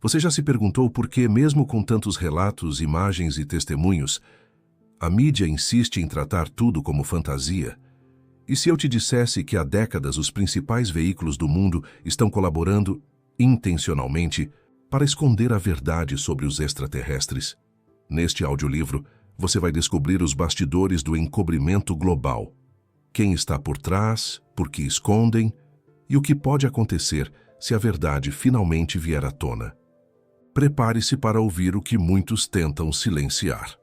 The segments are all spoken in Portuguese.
Você já se perguntou por que, mesmo com tantos relatos, imagens e testemunhos, a mídia insiste em tratar tudo como fantasia? E se eu te dissesse que há décadas os principais veículos do mundo estão colaborando, intencionalmente, para esconder a verdade sobre os extraterrestres? Neste audiolivro, você vai descobrir os bastidores do encobrimento global. Quem está por trás, por que escondem e o que pode acontecer se a verdade finalmente vier à tona. Prepare-se para ouvir o que muitos tentam silenciar.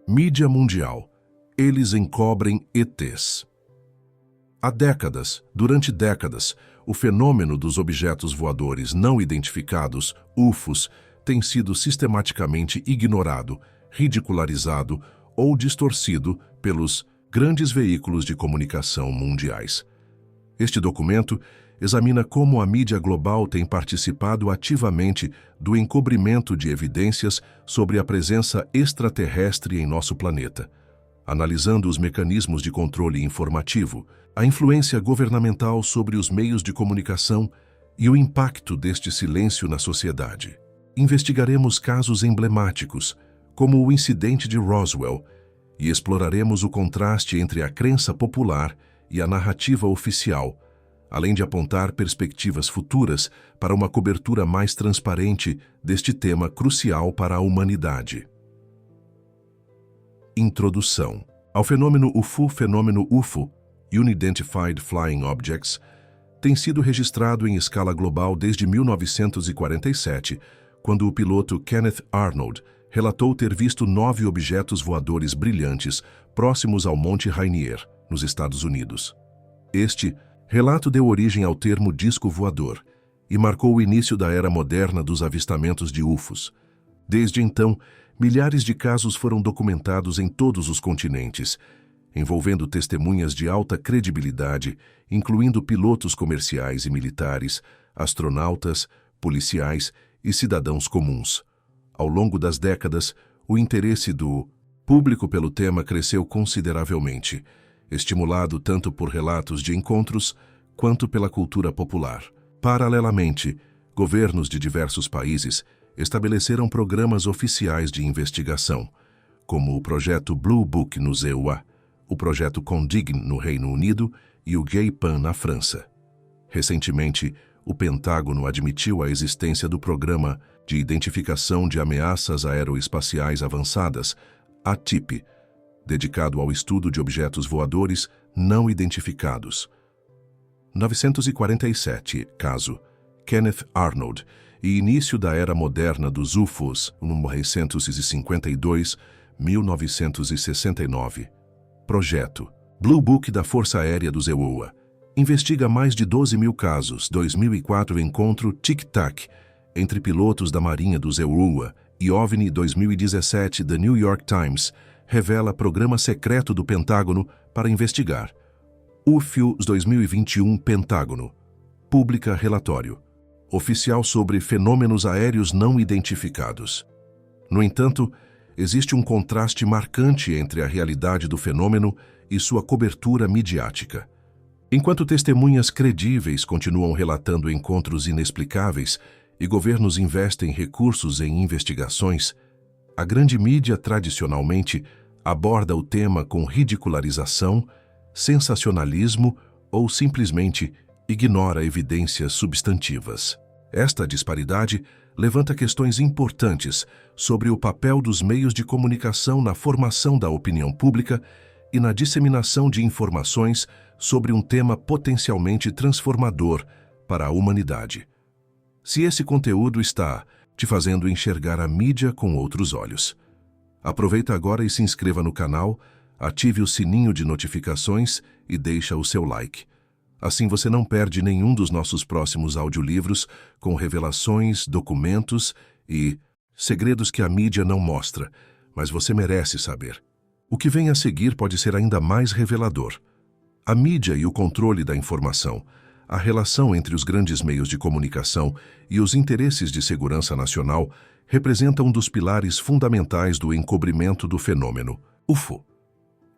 Mídia mundial. Eles encobrem ETs. Há décadas, durante décadas, o fenômeno dos objetos voadores não identificados, UFOs, tem sido sistematicamente ignorado, ridicularizado ou distorcido pelos grandes veículos de comunicação mundiais. Este documento examina como a mídia global tem participado ativamente do encobrimento de evidências sobre a presença extraterrestre em nosso planeta, analisando os mecanismos de controle informativo, a influência governamental sobre os meios de comunicação e o impacto deste silêncio na sociedade. Investigaremos casos emblemáticos, como o incidente de Roswell, e exploraremos o contraste entre a crença popular e a narrativa oficial, além de apontar perspectivas futuras para uma cobertura mais transparente deste tema crucial para a humanidade. Introdução ao fenômeno UFO, Unidentified Flying Objects, tem sido registrado em escala global desde 1947, quando o piloto Kenneth Arnold relatou ter visto 9 objetos voadores brilhantes próximos ao Monte Rainier, nos Estados Unidos. Este relato deu origem ao termo disco voador e marcou o início da era moderna dos avistamentos de UFOs. Desde então, milhares de casos foram documentados em todos os continentes, envolvendo testemunhas de alta credibilidade, incluindo pilotos comerciais e militares, astronautas, policiais e cidadãos comuns. Ao longo das décadas, o interesse do público pelo tema cresceu consideravelmente, estimulado tanto por relatos de encontros quanto pela cultura popular. Paralelamente, governos de diversos países estabeleceram programas oficiais de investigação, como o projeto Blue Book nos EUA, o projeto Condigne no Reino Unido e o GAY-PAN na França. Recentemente, o Pentágono admitiu a existência do Programa de Identificação de Ameaças Aeroespaciais Avançadas, ATIP, dedicado ao estudo de objetos voadores não identificados. 947, caso Kenneth Arnold, e início da era moderna dos UFOs, 1952, 1969. Projeto Blue Book da Força Aérea dos EUA. Investiga mais de 12 mil casos. 2004 encontro Tic-Tac entre pilotos da Marinha dos EUA e OVNI. 2017 The New York Times revela programa secreto do Pentágono para investigar. UFOs 2021 Pentágono publica relatório oficial sobre fenômenos aéreos não identificados. No entanto, existe um contraste marcante entre a realidade do fenômeno e sua cobertura midiática. Enquanto testemunhas credíveis continuam relatando encontros inexplicáveis e governos investem recursos em investigações, a grande mídia tradicionalmente aborda o tema com ridicularização, sensacionalismo ou simplesmente ignora evidências substantivas. Esta disparidade levanta questões importantes sobre o papel dos meios de comunicação na formação da opinião pública e na disseminação de informações sobre um tema potencialmente transformador para a humanidade. Se esse conteúdo está te fazendo enxergar a mídia com outros olhos, aproveita agora e se inscreva no canal, ative o sininho de notificações e deixa o seu like. Assim você não perde nenhum dos nossos próximos audiolivros com revelações, documentos e segredos que a mídia não mostra, mas você merece saber. O que vem a seguir pode ser ainda mais revelador. A mídia e o controle da informação, a relação entre os grandes meios de comunicação e os interesses de segurança nacional representa um dos pilares fundamentais do encobrimento do fenômeno UFO.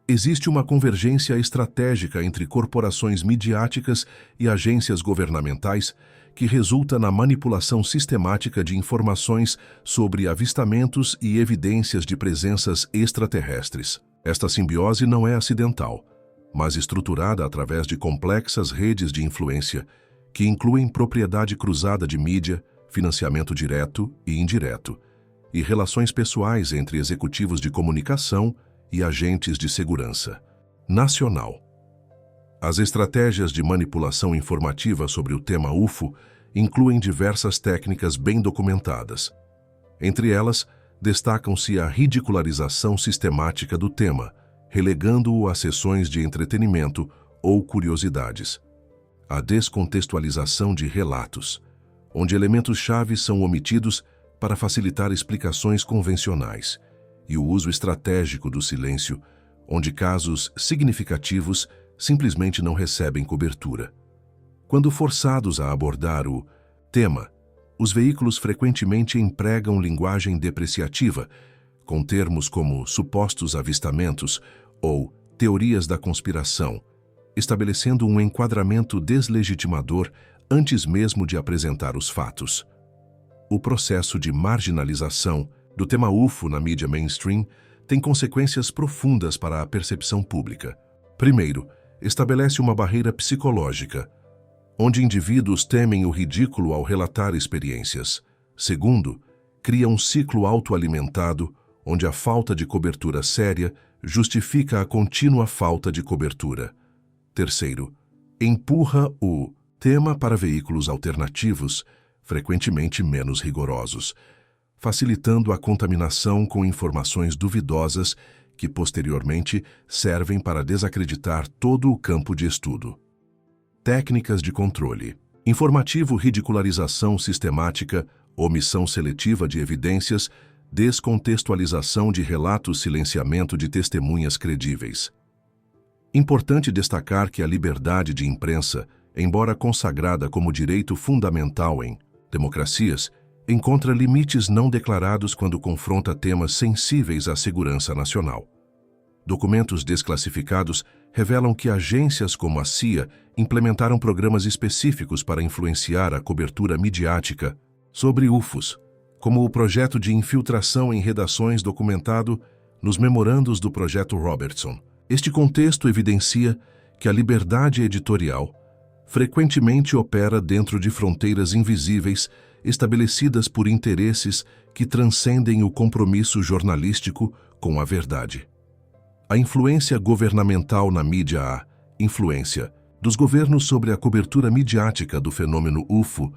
Existe uma convergência estratégica entre corporações midiáticas e agências governamentais que resulta na manipulação sistemática de informações sobre avistamentos e evidências de presenças extraterrestres. Esta simbiose não é acidental, mas estruturada através de complexas redes de influência que incluem propriedade cruzada de mídia, financiamento direto e indireto, e relações pessoais entre executivos de comunicação e agentes de segurança nacional. As estratégias de manipulação informativa sobre o tema UFO incluem diversas técnicas bem documentadas. Entre elas, destacam-se a ridicularização sistemática do tema, relegando-o a sessões de entretenimento ou curiosidades. A descontextualização de relatos, onde elementos-chave são omitidos para facilitar explicações convencionais, e o uso estratégico do silêncio, onde casos significativos simplesmente não recebem cobertura. Quando forçados a abordar o tema, os veículos frequentemente empregam linguagem depreciativa, com termos como supostos avistamentos ou teorias da conspiração, estabelecendo um enquadramento deslegitimador antes mesmo de apresentar os fatos. O processo de marginalização do tema UFO na mídia mainstream tem consequências profundas para a percepção pública. Primeiro, estabelece uma barreira psicológica, onde indivíduos temem o ridículo ao relatar experiências. Segundo, cria um ciclo autoalimentado, onde a falta de cobertura séria justifica a contínua falta de cobertura. Terceiro, empurra o tema para veículos alternativos, frequentemente menos rigorosos, facilitando a contaminação com informações duvidosas que posteriormente servem para desacreditar todo o campo de estudo. Técnicas de controle. Informativo, ridicularização sistemática, omissão seletiva de evidências, descontextualização de relatos, silenciamento de testemunhas credíveis. Importante destacar que a liberdade de imprensa, embora consagrada como direito fundamental em democracias, encontra limites não declarados quando confronta temas sensíveis à segurança nacional. Documentos desclassificados revelam que agências como a CIA implementaram programas específicos para influenciar a cobertura midiática sobre UFOs, como o projeto de infiltração em redações documentado nos memorandos do Projeto Robertson. Este contexto evidencia que a liberdade editorial frequentemente opera dentro de fronteiras invisíveis estabelecidas por interesses que transcendem o compromisso jornalístico com a verdade. A influência governamental na mídia, a influência dos governos sobre a cobertura midiática do fenômeno UFO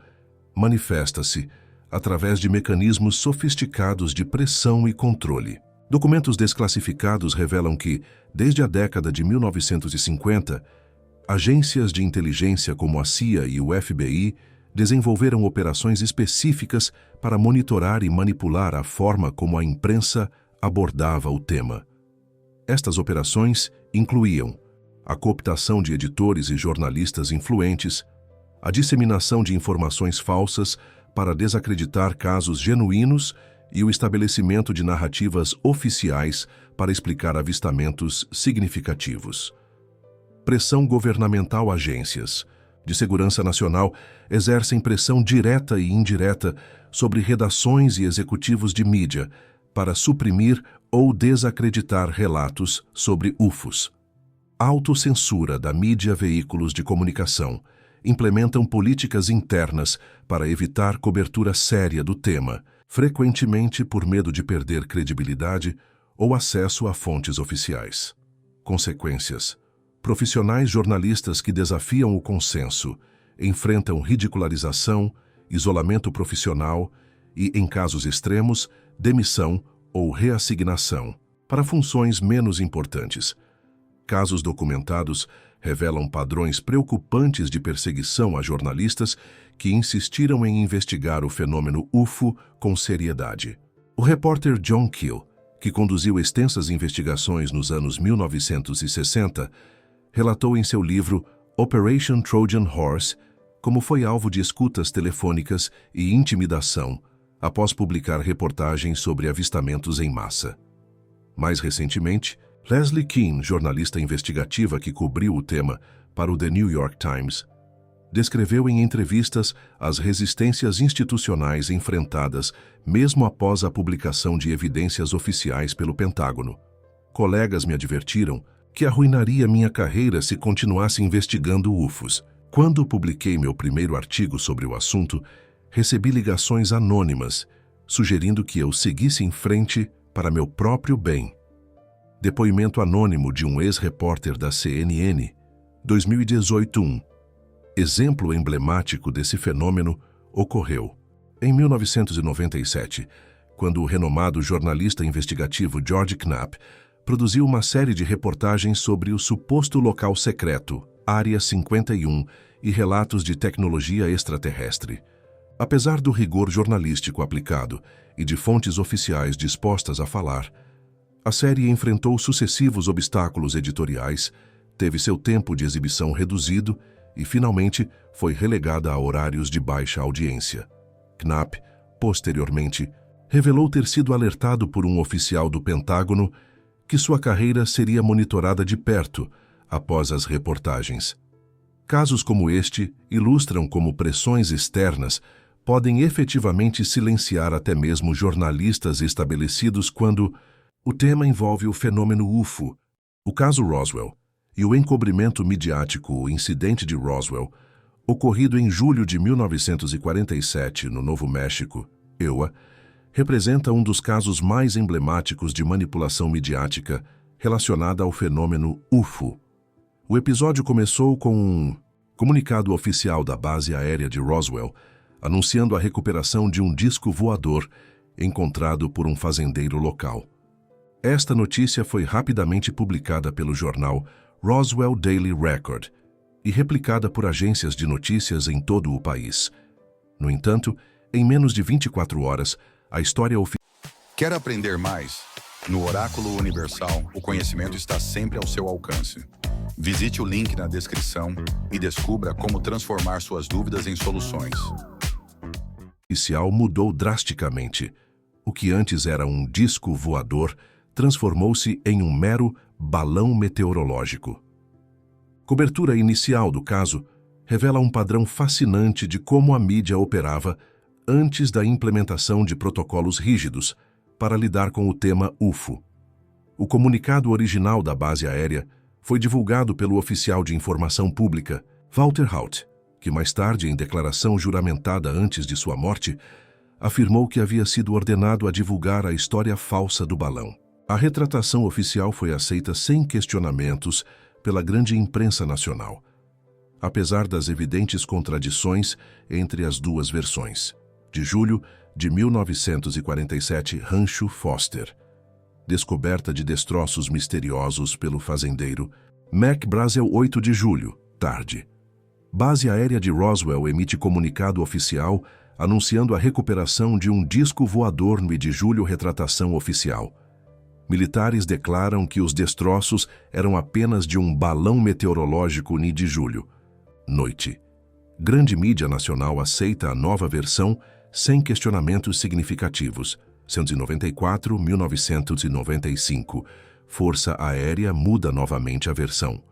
manifesta-se através de mecanismos sofisticados de pressão e controle. Documentos desclassificados revelam que, desde a década de 1950, agências de inteligência como a CIA e o FBI desenvolveram operações específicas para monitorar e manipular a forma como a imprensa abordava o tema. Estas operações incluíam a cooptação de editores e jornalistas influentes, a disseminação de informações falsas para desacreditar casos genuínos e o estabelecimento de narrativas oficiais para explicar avistamentos significativos. Pressão governamental. Agências de segurança nacional exercem pressão direta e indireta sobre redações e executivos de mídia para suprimir ou desacreditar relatos sobre UFOs. Autocensura da mídia. Veículos de comunicação implementam políticas internas para evitar cobertura séria do tema, frequentemente por medo de perder credibilidade ou acesso a fontes oficiais. Consequências. Profissionais jornalistas que desafiam o consenso enfrentam ridicularização, isolamento profissional e, em casos extremos, demissão ou reassignação para funções menos importantes. Casos documentados revelam padrões preocupantes de perseguição a jornalistas que insistiram em investigar o fenômeno UFO com seriedade. O repórter John Keel, que conduziu extensas investigações nos anos 1960, relatou em seu livro Operation Trojan Horse como foi alvo de escutas telefônicas e intimidação após publicar reportagens sobre avistamentos em massa. Mais recentemente, Leslie Kean, jornalista investigativa que cobriu o tema para o The New York Times, descreveu em entrevistas as resistências institucionais enfrentadas mesmo após a publicação de evidências oficiais pelo Pentágono. Colegas me advertiram que arruinaria minha carreira se continuasse investigando UFOs. Quando publiquei meu primeiro artigo sobre o assunto, recebi ligações anônimas, sugerindo que eu seguisse em frente para meu próprio bem. Depoimento anônimo de um ex-repórter da CNN, 2018. Exemplo emblemático desse fenômeno ocorreu em 1997, quando o renomado jornalista investigativo George Knapp produziu uma série de reportagens sobre o suposto local secreto, Área 51, e relatos de tecnologia extraterrestre. Apesar do rigor jornalístico aplicado e de fontes oficiais dispostas a falar, a série enfrentou sucessivos obstáculos editoriais, teve seu tempo de exibição reduzido e, finalmente, foi relegada a horários de baixa audiência. Knapp, posteriormente, revelou ter sido alertado por um oficial do Pentágono que sua carreira seria monitorada de perto após as reportagens. Casos como este ilustram como pressões externas podem efetivamente silenciar até mesmo jornalistas estabelecidos quando o tema envolve o fenômeno UFO, o caso Roswell, e o encobrimento midiático, o incidente de Roswell, ocorrido em julho de 1947 no Novo México, EUA, representa um dos casos mais emblemáticos de manipulação midiática relacionada ao fenômeno UFO. O episódio começou com um comunicado oficial da base aérea de Roswell, anunciando a recuperação de um disco voador encontrado por um fazendeiro local. Esta notícia foi rapidamente publicada pelo jornal Roswell Daily Record e replicada por agências de notícias em todo o país. No entanto, em menos de 24 horas, a história oficial... Quer aprender mais? No Oráculo Universal, o conhecimento está sempre ao seu alcance. Visite o link na descrição e descubra como transformar suas dúvidas em soluções. Oficial mudou drasticamente. O que antes era um disco voador transformou-se em um mero balão meteorológico. Cobertura inicial do caso revela um padrão fascinante de como a mídia operava antes da implementação de protocolos rígidos para lidar com o tema UFO. O comunicado original da base aérea foi divulgado pelo oficial de informação pública, Walter Haut, que mais tarde, em declaração juramentada antes de sua morte, afirmou que havia sido ordenado a divulgar a história falsa do balão. A retratação oficial foi aceita sem questionamentos pela grande imprensa nacional, apesar das evidentes contradições entre as duas versões. De julho de 1947, Rancho Foster. Descoberta de destroços misteriosos pelo fazendeiro. Mac Brazel, 8 de julho, tarde. Base aérea de Roswell emite comunicado oficial anunciando a recuperação de um disco voador no de julho, retratação oficial. Militares declaram que os destroços eram apenas de um balão meteorológico no de julho. Noite. Grande mídia nacional aceita a nova versão sem questionamentos significativos. 194, 1995. Força Aérea muda novamente a versão.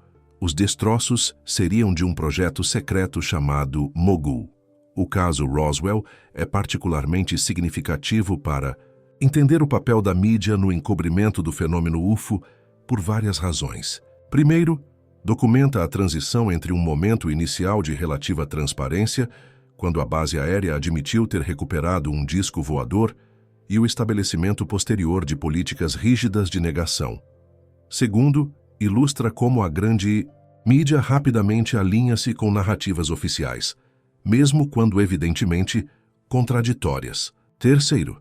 Os destroços seriam de um projeto secreto chamado Mogul. O caso Roswell é particularmente significativo para entender o papel da mídia no encobrimento do fenômeno UFO por várias razões. Primeiro, documenta a transição entre um momento inicial de relativa transparência, quando a base aérea admitiu ter recuperado um disco voador, e o estabelecimento posterior de políticas rígidas de negação. Segundo, ilustra como a grande mídia rapidamente alinha-se com narrativas oficiais, mesmo quando evidentemente contraditórias. Terceiro,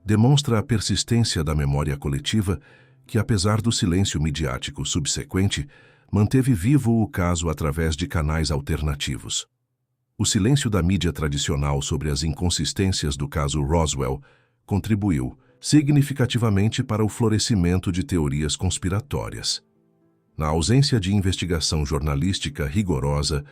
demonstra a persistência da memória coletiva que, apesar do silêncio midiático subsequente, manteve vivo o caso através de canais alternativos. O silêncio da mídia tradicional sobre as inconsistências do caso Roswell contribuiu significativamente para o florescimento de teorias conspiratórias. Na ausência de investigação jornalística rigorosa,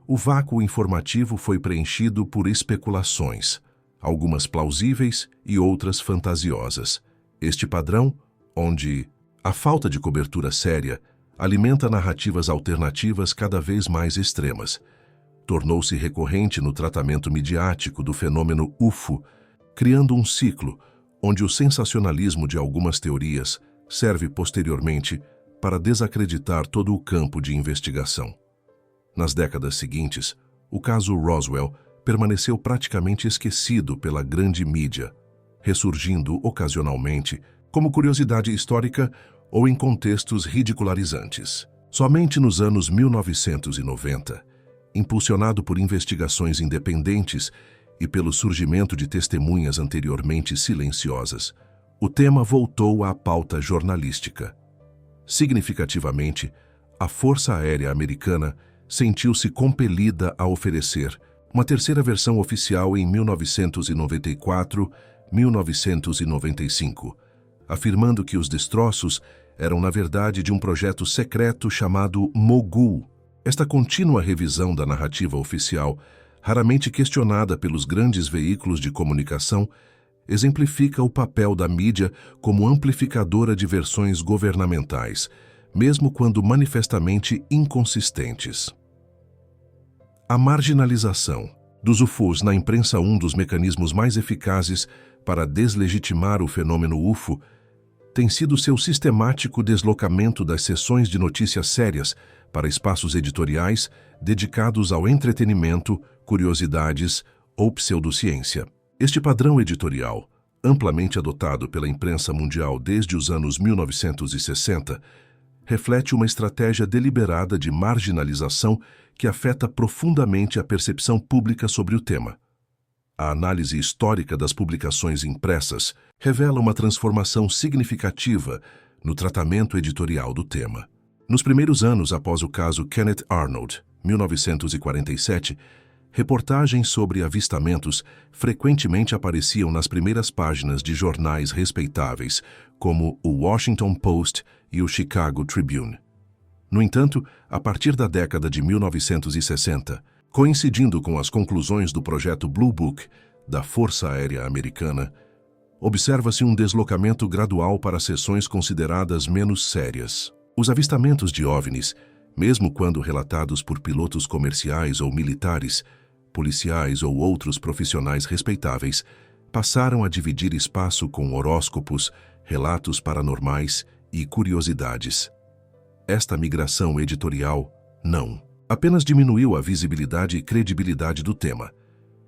o vácuo informativo foi preenchido por especulações, algumas plausíveis e outras fantasiosas. Este padrão, onde a falta de cobertura séria alimenta narrativas alternativas cada vez mais extremas, tornou-se recorrente no tratamento midiático do fenômeno UFO, criando um ciclo onde o sensacionalismo de algumas teorias serve posteriormente para desacreditar todo o campo de investigação. Nas décadas seguintes, o caso Roswell permaneceu praticamente esquecido pela grande mídia, ressurgindo ocasionalmente como curiosidade histórica ou em contextos ridicularizantes. Somente nos anos 1990, impulsionado por investigações independentes e pelo surgimento de testemunhas anteriormente silenciosas, o tema voltou à pauta jornalística. Significativamente, a Força Aérea Americana sentiu-se compelida a oferecer uma terceira versão oficial em 1994-1995, afirmando que os destroços eram, na verdade, de um projeto secreto chamado Mogul. Esta contínua revisão da narrativa oficial, raramente questionada pelos grandes veículos de comunicação, exemplifica o papel da mídia como amplificadora de versões governamentais, mesmo quando manifestamente inconsistentes. A marginalização dos UFOs na imprensa, um dos mecanismos mais eficazes para deslegitimar o fenômeno UFO, tem sido seu sistemático deslocamento das sessões de notícias sérias para espaços editoriais dedicados ao entretenimento, curiosidades ou pseudociência. Este padrão editorial, amplamente adotado pela imprensa mundial desde os anos 1960, reflete uma estratégia deliberada de marginalização que afeta profundamente a percepção pública sobre o tema. A análise histórica das publicações impressas revela uma transformação significativa no tratamento editorial do tema. Nos primeiros anos após o caso Kenneth Arnold, 1947, reportagens sobre avistamentos frequentemente apareciam nas primeiras páginas de jornais respeitáveis, como o Washington Post e o Chicago Tribune. No entanto, a partir da década de 1960, coincidindo com as conclusões do projeto Blue Book da Força Aérea Americana, observa-se um deslocamento gradual para seções consideradas menos sérias. Os avistamentos de OVNIs, mesmo quando relatados por pilotos comerciais ou militares, policiais ou outros profissionais respeitáveis, passaram a dividir espaço com horóscopos, relatos paranormais e curiosidades. Esta migração editorial não apenas diminuiu a visibilidade e credibilidade do tema,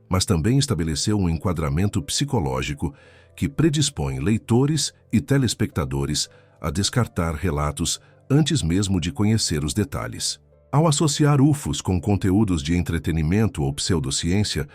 mas também estabeleceu um enquadramento psicológico que predispõe leitores e telespectadores a descartar relatos antes mesmo de conhecer os detalhes. Ao associar UFOs com conteúdos de entretenimento ou pseudociência,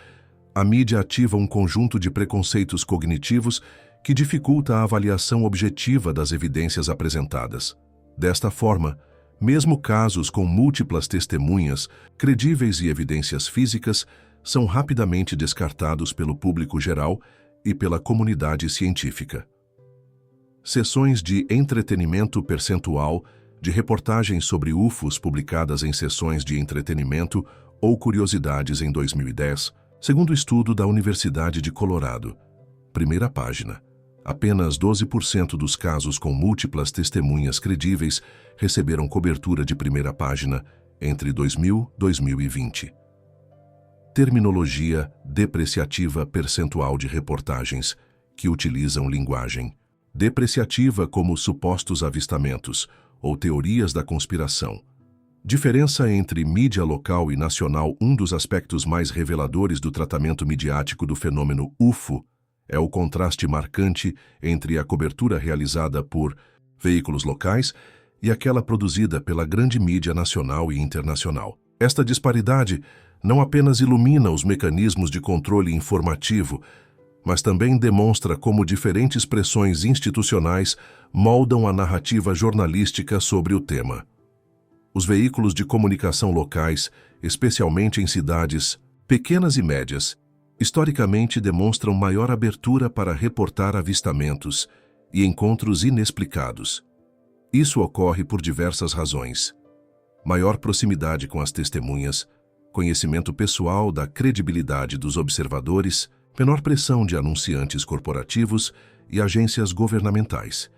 a mídia ativa um conjunto de preconceitos cognitivos que dificulta a avaliação objetiva das evidências apresentadas. Desta forma, mesmo casos com múltiplas testemunhas, credíveis e evidências físicas são rapidamente descartados pelo público geral e pela comunidade científica. Sessões de entretenimento percentual de reportagens sobre UFOs publicadas em sessões de entretenimento ou curiosidades em 2010, segundo estudo da Universidade de Colorado. Primeira página. Apenas 12% dos casos com múltiplas testemunhas credíveis receberam cobertura de primeira página entre 2000 e 2020. Terminologia depreciativa percentual de reportagens que utilizam linguagem depreciativa como supostos avistamentos ou teorias da conspiração. Diferença entre mídia local e nacional. Um dos aspectos mais reveladores do tratamento midiático do fenômeno UFO é o contraste marcante entre a cobertura realizada por veículos locais e aquela produzida pela grande mídia nacional e internacional. Esta disparidade não apenas ilumina os mecanismos de controle informativo, mas também demonstra como diferentes pressões institucionais moldam a narrativa jornalística sobre o tema. Os veículos de comunicação locais, especialmente em cidades pequenas e médias, historicamente demonstram maior abertura para reportar avistamentos e encontros inexplicados. Isso ocorre por diversas razões: maior proximidade com as testemunhas, conhecimento pessoal da credibilidade dos observadores, menor pressão de anunciantes corporativos e agências governamentais,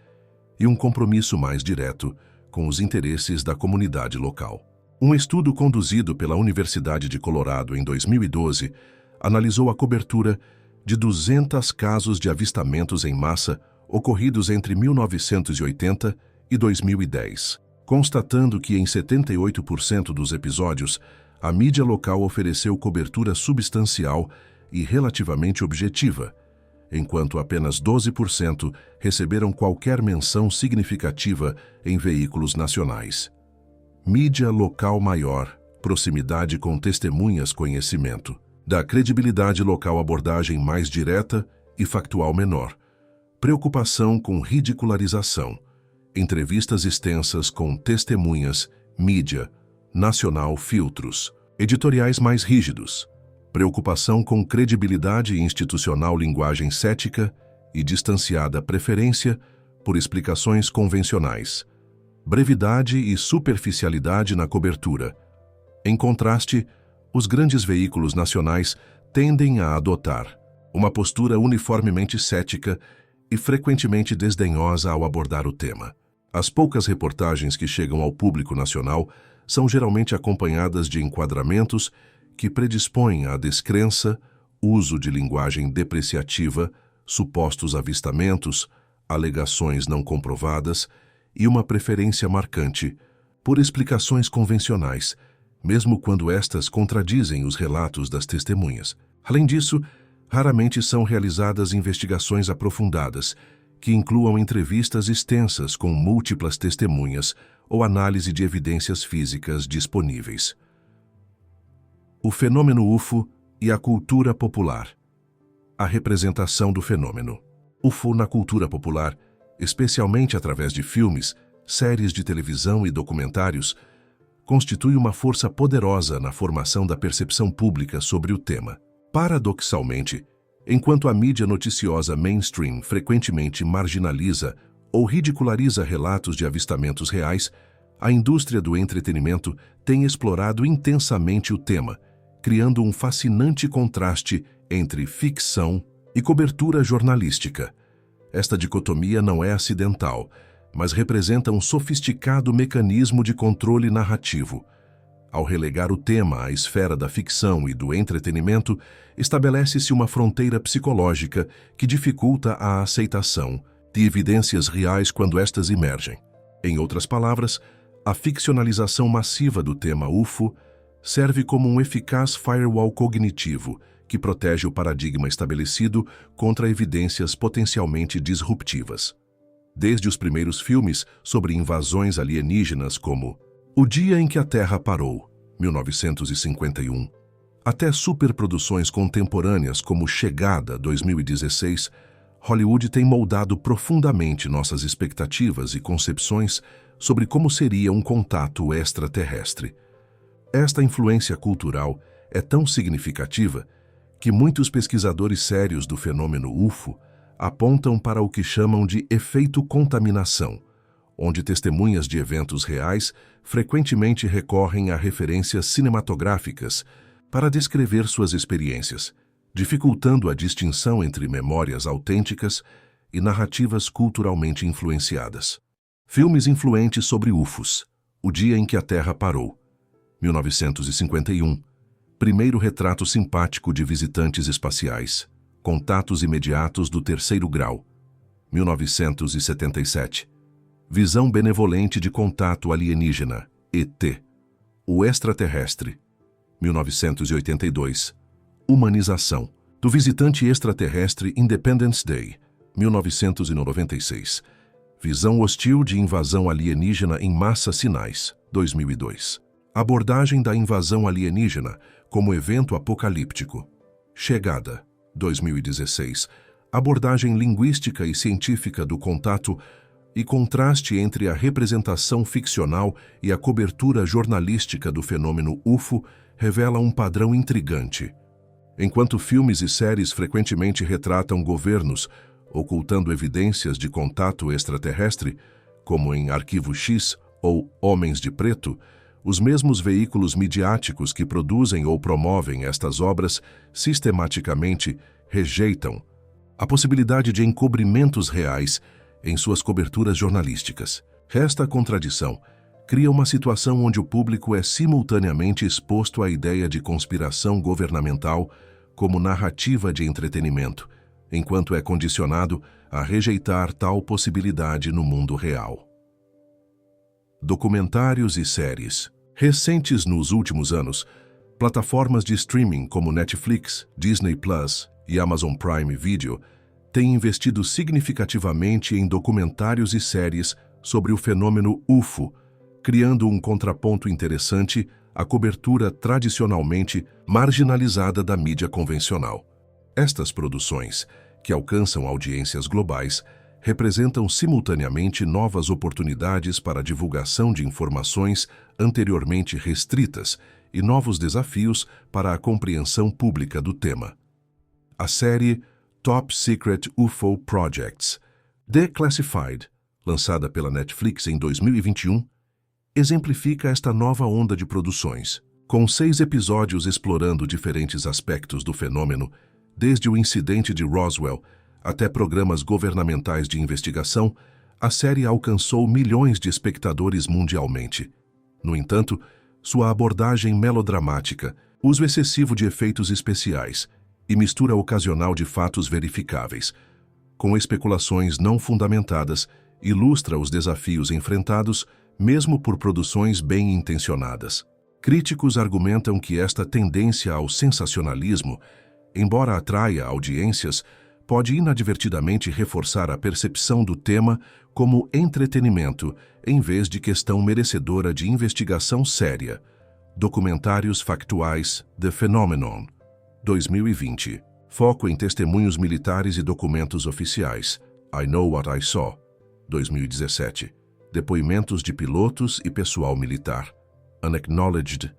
e um compromisso mais direto com os interesses da comunidade local. Um estudo conduzido pela Universidade de Colorado em 2012 analisou a cobertura de 200 casos de avistamentos em massa ocorridos entre 1980 e 2010, constatando que em 78% dos episódios, a mídia local ofereceu cobertura substancial e relativamente objetiva, enquanto apenas 12% receberam qualquer menção significativa em veículos nacionais. Mídia local maior, proximidade com testemunhas, conhecimento. Da credibilidade local, abordagem mais direta e factual menor. Preocupação com ridicularização. Entrevistas extensas com testemunhas, mídia, nacional, filtros. Editoriais mais rígidos. Preocupação com credibilidade institucional, linguagem cética e distanciada, preferência por explicações convencionais. Brevidade e superficialidade na cobertura. Em contraste, os grandes veículos nacionais tendem a adotar uma postura uniformemente cética e frequentemente desdenhosa ao abordar o tema. As poucas reportagens que chegam ao público nacional são geralmente acompanhadas de enquadramentos que predispõem à descrença, uso de linguagem depreciativa, supostos avistamentos, alegações não comprovadas e uma preferência marcante por explicações convencionais, mesmo quando estas contradizem os relatos das testemunhas. Além disso, raramente são realizadas investigações aprofundadas, que incluam entrevistas extensas com múltiplas testemunhas ou análise de evidências físicas disponíveis. O fenômeno UFO e a cultura popular. A representação do fenômeno UFO na cultura popular, especialmente através de filmes, séries de televisão e documentários, constitui uma força poderosa na formação da percepção pública sobre o tema. Paradoxalmente, enquanto a mídia noticiosa mainstream frequentemente marginaliza ou ridiculariza relatos de avistamentos reais, a indústria do entretenimento tem explorado intensamente o tema, criando um fascinante contraste entre ficção e cobertura jornalística. Esta dicotomia não é acidental, mas representa um sofisticado mecanismo de controle narrativo. Ao relegar o tema à esfera da ficção e do entretenimento, estabelece-se uma fronteira psicológica que dificulta a aceitação de evidências reais quando estas emergem. Em outras palavras, a ficcionalização massiva do tema UFO serve como um eficaz firewall cognitivo que protege o paradigma estabelecido contra evidências potencialmente disruptivas. Desde os primeiros filmes sobre invasões alienígenas como O Dia em que a Terra Parou, 1951, até superproduções contemporâneas como Chegada, 2016, Hollywood tem moldado profundamente nossas expectativas e concepções sobre como seria um contato extraterrestre. Esta influência cultural é tão significativa que muitos pesquisadores sérios do fenômeno UFO apontam para o que chamam de efeito contaminação, onde testemunhas de eventos reais frequentemente recorrem a referências cinematográficas para descrever suas experiências, dificultando a distinção entre memórias autênticas e narrativas culturalmente influenciadas. Filmes influentes sobre UFOs. O Dia em que a Terra Parou, 1951. Primeiro retrato simpático de visitantes espaciais. Contatos imediatos do terceiro grau, 1977. Visão benevolente de contato alienígena, ET. O extraterrestre, 1982. Humanização do visitante extraterrestre, Independence Day, 1996. Visão hostil de invasão alienígena em massa, sinais, 2002. Abordagem da invasão alienígena como evento apocalíptico. Chegada, 2016. Abordagem linguística e científica do contato e contraste entre a representação ficcional e a cobertura jornalística do fenômeno UFO revela um padrão intrigante. Enquanto filmes e séries frequentemente retratam governos ocultando evidências de contato extraterrestre, como em Arquivo X ou Homens de Preto, os mesmos veículos midiáticos que produzem ou promovem estas obras sistematicamente rejeitam a possibilidade de encobrimentos reais em suas coberturas jornalísticas. Esta contradição cria uma situação onde o público é simultaneamente exposto à ideia de conspiração governamental como narrativa de entretenimento, enquanto é condicionado a rejeitar tal possibilidade no mundo real. Documentários e séries. Recentes nos últimos anos, plataformas de streaming como Netflix, Disney Plus e Amazon Prime Video têm investido significativamente em documentários e séries sobre o fenômeno UFO, criando um contraponto interessante à cobertura tradicionalmente marginalizada da mídia convencional. Estas produções, que alcançam audiências globais, representam simultaneamente novas oportunidades para a divulgação de informações anteriormente restritas e novos desafios para a compreensão pública do tema. A série Top Secret UFO Projects, Declassified, lançada pela Netflix em 2021, exemplifica esta nova onda de produções, com 6 episódios explorando diferentes aspectos do fenômeno, desde o incidente de Roswell até programas governamentais de investigação. A série alcançou milhões de espectadores mundialmente. No entanto, sua abordagem melodramática, uso excessivo de efeitos especiais e mistura ocasional de fatos verificáveis, com especulações não fundamentadas, ilustra os desafios enfrentados mesmo por produções bem intencionadas. Críticos argumentam que esta tendência ao sensacionalismo, embora atraia audiências, pode inadvertidamente reforçar a percepção do tema como entretenimento em vez de questão merecedora de investigação séria. Documentários factuais The Phenomenon, 2020. Foco em testemunhos militares e documentos oficiais. I Know What I Saw, 2017. Depoimentos de pilotos e pessoal militar. Unacknowledged,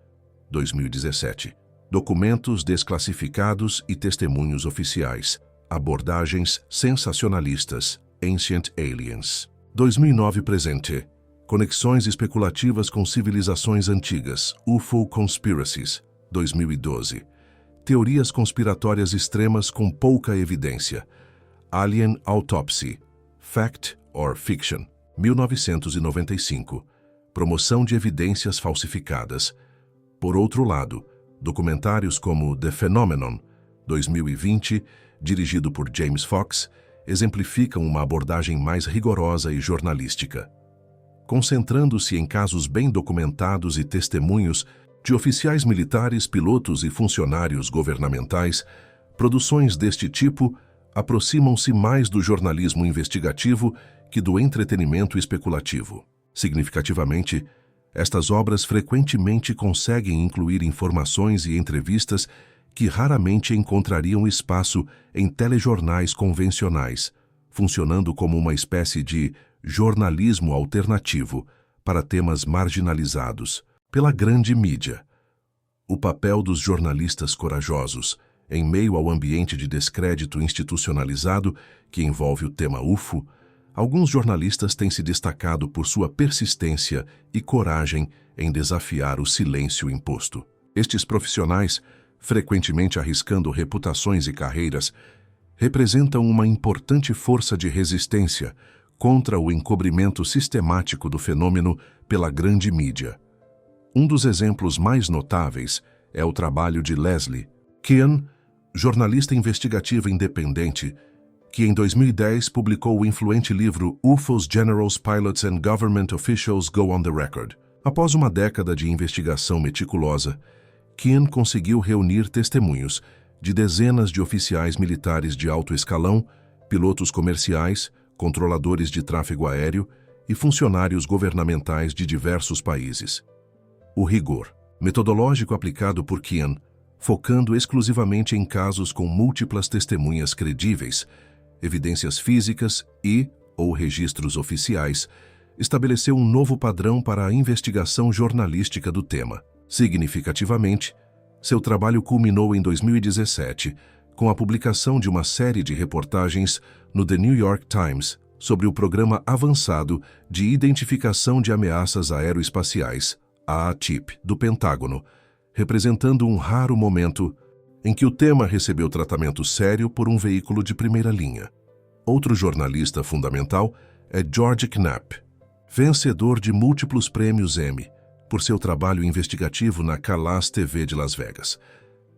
2017. Documentos desclassificados e testemunhos oficiais. Abordagens sensacionalistas. Ancient Aliens, 2009 presente. Conexões especulativas com civilizações antigas. UFO Conspiracies, 2012. Teorias conspiratórias extremas com pouca evidência. Alien Autopsy, Fact or Fiction, 1995. Promoção de evidências falsificadas. Por outro lado, documentários como The Phenomenon, 2020, dirigido por James Fox, exemplificam uma abordagem mais rigorosa e jornalística. Concentrando-se em casos bem documentados e testemunhos de oficiais militares, pilotos e funcionários governamentais, produções deste tipo aproximam-se mais do jornalismo investigativo que do entretenimento especulativo. Significativamente, estas obras frequentemente conseguem incluir informações e entrevistas que raramente encontrariam espaço em telejornais convencionais, funcionando como uma espécie de jornalismo alternativo para temas marginalizados pela grande mídia. O papel dos jornalistas corajosos, em meio ao ambiente de descrédito institucionalizado que envolve o tema UFO, alguns jornalistas têm se destacado por sua persistência e coragem em desafiar o silêncio imposto. Estes profissionais, frequentemente arriscando reputações e carreiras, representam uma importante força de resistência contra o encobrimento sistemático do fenômeno pela grande mídia. Um dos exemplos mais notáveis é o trabalho de Leslie Kean, jornalista investigativa independente, que em 2010 publicou o influente livro UFOs, Generals, Pilots and Government Officials Go on the Record. Após uma década de investigação meticulosa, Kean conseguiu reunir testemunhos de dezenas de oficiais militares de alto escalão, pilotos comerciais, controladores de tráfego aéreo e funcionários governamentais de diversos países. O rigor metodológico aplicado por Kean, focando exclusivamente em casos com múltiplas testemunhas credíveis, evidências físicas ou registros oficiais, estabeleceu um novo padrão para a investigação jornalística do tema. Significativamente, seu trabalho culminou em 2017 com a publicação de uma série de reportagens no The New York Times sobre o Programa Avançado de Identificação de Ameaças Aeroespaciais, AATIP, do Pentágono, representando um raro momento em que o tema recebeu tratamento sério por um veículo de primeira linha. Outro jornalista fundamental é George Knapp, Vencedor de múltiplos prêmios Emmy por seu trabalho investigativo na Calas TV de Las Vegas.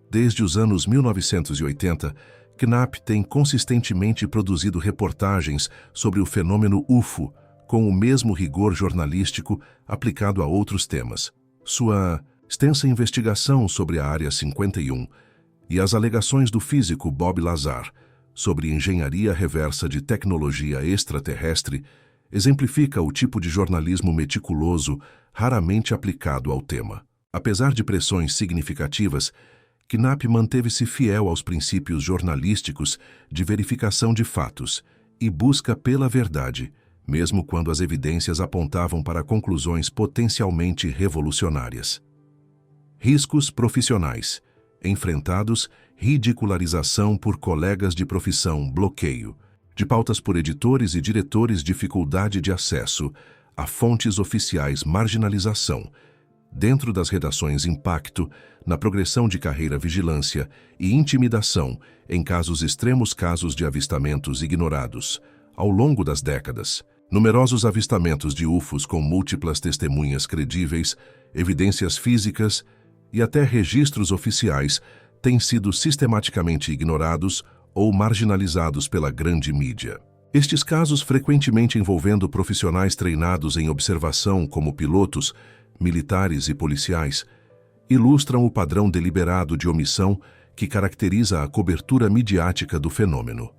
Desde os anos 1980, Knapp tem consistentemente produzido reportagens sobre o fenômeno UFO, com o mesmo rigor jornalístico aplicado a outros temas. Sua extensa investigação sobre a Área 51 e as alegações do físico Bob Lazar sobre engenharia reversa de tecnologia extraterrestre exemplifica o tipo de jornalismo meticuloso raramente aplicado ao tema. Apesar de pressões significativas, Knapp manteve-se fiel aos princípios jornalísticos de verificação de fatos e busca pela verdade, mesmo quando as evidências apontavam para conclusões potencialmente revolucionárias. Riscos profissionais. Enfrentados, ridicularização por colegas de profissão, bloqueio de pautas por editores e diretores, dificuldade de acesso a fontes oficiais, marginalização dentro das redações, impacto na progressão de carreira, vigilância e intimidação em extremos casos de avistamentos ignorados ao longo das décadas. Numerosos avistamentos de UFOs com múltiplas testemunhas credíveis, evidências físicas e até registros oficiais têm sido sistematicamente ignorados ou marginalizados pela grande mídia. Estes casos, frequentemente envolvendo profissionais treinados em observação como pilotos, militares e policiais, ilustram o padrão deliberado de omissão que caracteriza a cobertura midiática do fenômeno.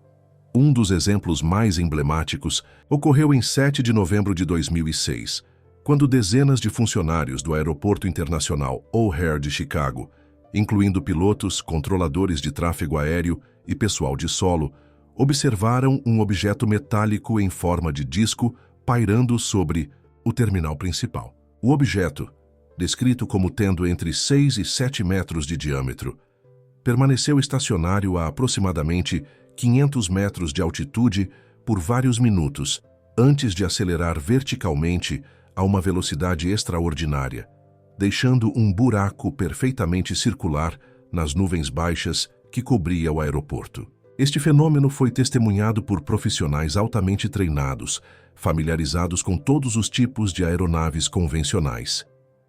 Um dos exemplos mais emblemáticos ocorreu em 7 de novembro de 2006, quando dezenas de funcionários do Aeroporto Internacional O'Hare de Chicago, incluindo pilotos, controladores de tráfego aéreo e pessoal de solo, observaram um objeto metálico em forma de disco pairando sobre o terminal principal. O objeto, descrito como tendo entre 6 e 7 metros de diâmetro, permaneceu estacionário a aproximadamente 500 metros de altitude por vários minutos, antes de acelerar verticalmente a uma velocidade extraordinária, deixando um buraco perfeitamente circular nas nuvens baixas que cobria o aeroporto. Este fenômeno foi testemunhado por profissionais altamente treinados, familiarizados com todos os tipos de aeronaves convencionais.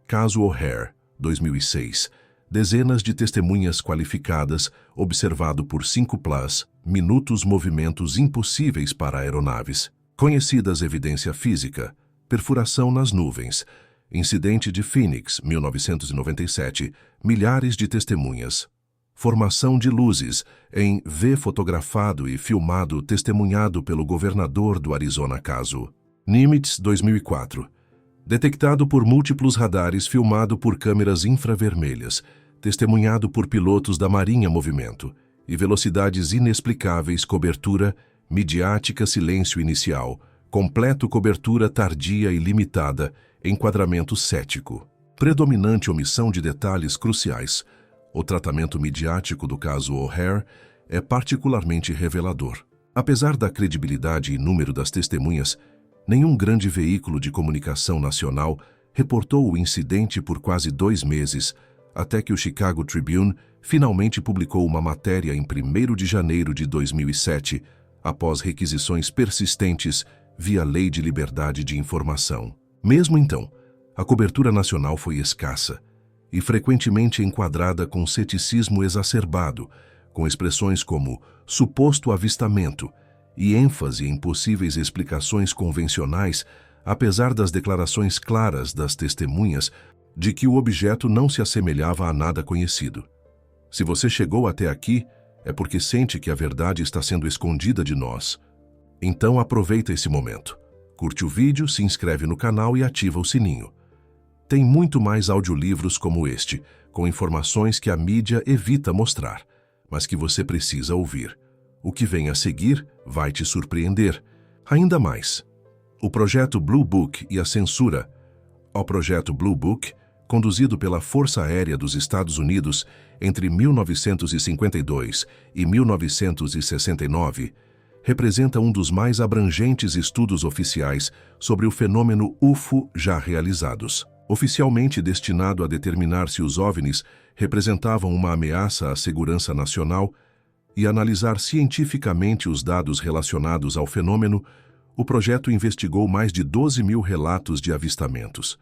Caso O'Hare, 2006. Dezenas de testemunhas qualificadas, observado por 5+ minutos movimentos impossíveis para aeronaves. Conhecidas evidência física, perfuração nas nuvens. Incidente de Phoenix, 1997, milhares de testemunhas. Formação de luzes em V fotografado e filmado testemunhado pelo governador do Arizona. Caso Nimitz, 2004. Detectado por múltiplos radares, filmado por câmeras infravermelhas, testemunhado por pilotos da Marinha. Movimento e velocidades inexplicáveis, cobertura midiática, silêncio inicial, completo, cobertura tardia e limitada, enquadramento cético, predominante omissão de detalhes cruciais. O tratamento midiático do caso O'Hare é particularmente revelador. Apesar da credibilidade e número das testemunhas, nenhum grande veículo de comunicação nacional reportou o incidente por quase 2 meses, até que o Chicago Tribune finalmente publicou uma matéria em 1º de janeiro de 2007, após requisições persistentes via Lei de Liberdade de Informação. Mesmo então, a cobertura nacional foi escassa e frequentemente enquadrada com ceticismo exacerbado, com expressões como suposto avistamento e ênfase em possíveis explicações convencionais, apesar das declarações claras das testemunhas de que o objeto não se assemelhava a nada conhecido. Se você chegou até aqui, é porque sente que a verdade está sendo escondida de nós. Então aproveita esse momento. Curte o vídeo, se inscreve no canal e ativa o sininho. Tem muito mais audiolivros como este, com informações que a mídia evita mostrar, mas que você precisa ouvir. O que vem a seguir vai te surpreender. Ainda mais. O projeto Blue Book e a censura. O projeto Blue Book, conduzido pela Força Aérea dos Estados Unidos entre 1952 e 1969, representa um dos mais abrangentes estudos oficiais sobre o fenômeno UFO já realizados. Oficialmente destinado a determinar se os OVNIs representavam uma ameaça à segurança nacional e analisar cientificamente os dados relacionados ao fenômeno, o projeto investigou mais de 12 mil relatos de avistamentos.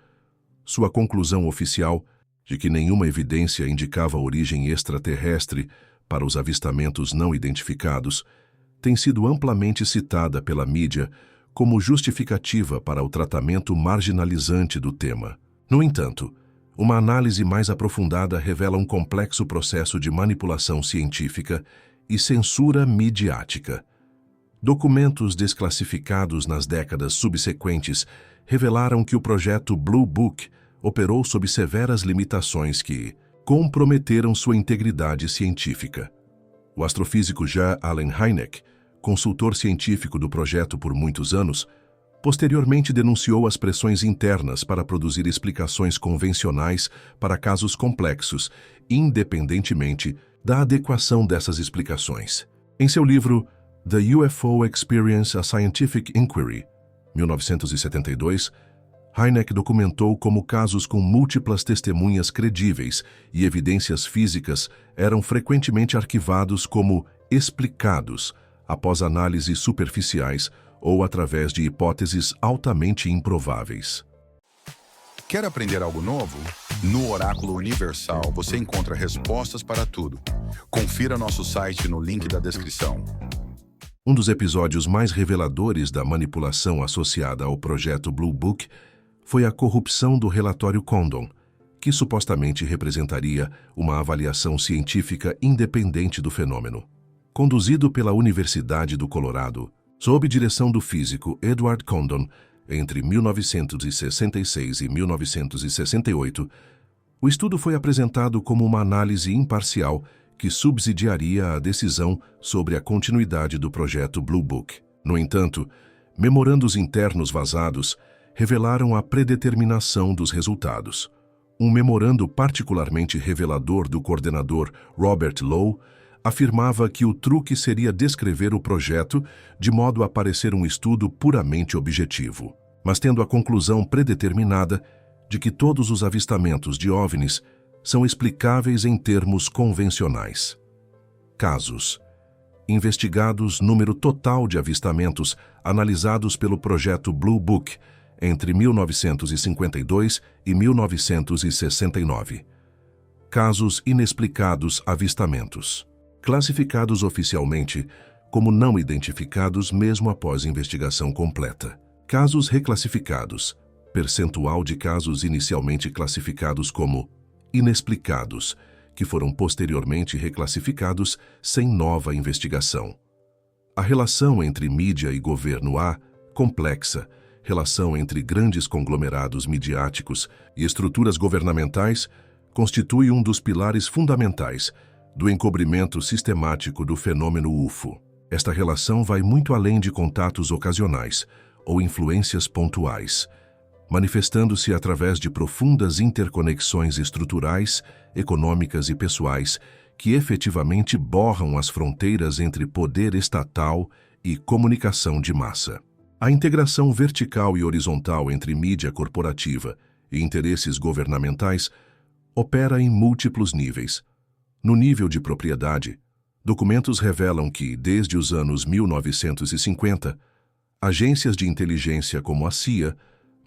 Sua conclusão oficial, de que nenhuma evidência indicava origem extraterrestre para os avistamentos não identificados, tem sido amplamente citada pela mídia como justificativa para o tratamento marginalizante do tema. No entanto, uma análise mais aprofundada revela um complexo processo de manipulação científica e censura midiática. Documentos desclassificados nas décadas subsequentes revelaram que o projeto Blue Book operou sob severas limitações que comprometeram sua integridade científica. O astrofísico J. Allen Hynek, consultor científico do projeto por muitos anos, posteriormente denunciou as pressões internas para produzir explicações convencionais para casos complexos, independentemente da adequação dessas explicações. Em seu livro The UFO Experience: A Scientific Inquiry, 1972, Hynek documentou como casos com múltiplas testemunhas credíveis e evidências físicas eram frequentemente arquivados como explicados após análises superficiais ou através de hipóteses altamente improváveis. Quer aprender algo novo? No Oráculo Universal você encontra respostas para tudo. Confira nosso site no link da descrição. Um dos episódios mais reveladores da manipulação associada ao projeto Blue Book foi a corrupção do relatório Condon, que supostamente representaria uma avaliação científica independente do fenômeno. Conduzido pela Universidade do Colorado, sob direção do físico Edward Condon, entre 1966 e 1968, o estudo foi apresentado como uma análise imparcial que subsidiaria a decisão sobre a continuidade do projeto Blue Book. No entanto, memorandos internos vazados revelaram a predeterminação dos resultados. Um memorando particularmente revelador do coordenador Robert Lowe afirmava que o truque seria descrever o projeto de modo a parecer um estudo puramente objetivo, mas tendo a conclusão predeterminada de que todos os avistamentos de OVNIs são explicáveis em termos convencionais. Casos. Investigados número total de avistamentos analisados pelo projeto Blue Book entre 1952 e 1969. Casos inexplicados avistamentos. Classificados oficialmente como não identificados mesmo após investigação completa. Casos reclassificados. Percentual de casos inicialmente classificados como inexplicados, que foram posteriormente reclassificados sem nova investigação. A relação entre mídia e governo complexa, relação entre grandes conglomerados midiáticos e estruturas governamentais, constitui um dos pilares fundamentais do encobrimento sistemático do fenômeno UFO. Esta relação vai muito além de contatos ocasionais ou influências pontuais, manifestando-se através de profundas interconexões estruturais, econômicas e pessoais que efetivamente borram as fronteiras entre poder estatal e comunicação de massa. A integração vertical e horizontal entre mídia corporativa e interesses governamentais opera em múltiplos níveis. No nível de propriedade, documentos revelam que, desde os anos 1950, agências de inteligência como a CIA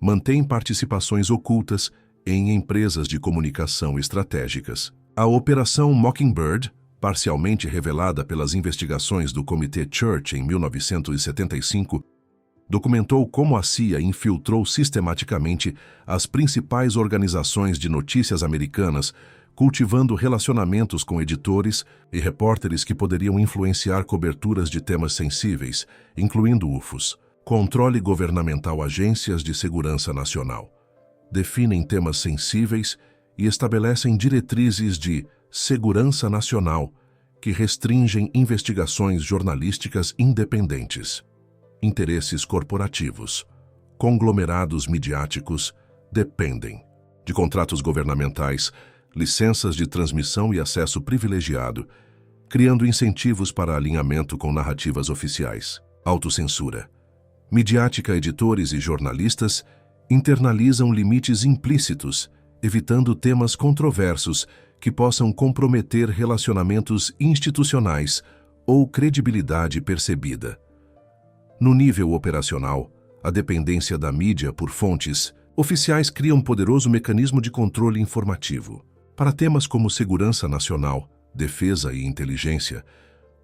mantêm participações ocultas em empresas de comunicação estratégicas. A Operação Mockingbird, parcialmente revelada pelas investigações do Comitê Church em 1975, documentou como a CIA infiltrou sistematicamente as principais organizações de notícias americanas, cultivando relacionamentos com editores e repórteres que poderiam influenciar coberturas de temas sensíveis, incluindo UFOs. Controle governamental. Agências de segurança nacional definem temas sensíveis e estabelecem diretrizes de segurança nacional que restringem investigações jornalísticas independentes. Interesses corporativos. Conglomerados midiáticos dependem de contratos governamentais, licenças de transmissão e acesso privilegiado, criando incentivos para alinhamento com narrativas oficiais. Autocensura. Midiática. Editores e jornalistas internalizam limites implícitos, evitando temas controversos que possam comprometer relacionamentos institucionais ou credibilidade percebida. No nível operacional, a dependência da mídia por fontes oficiais cria um poderoso mecanismo de controle informativo. Para temas como segurança nacional, defesa e inteligência,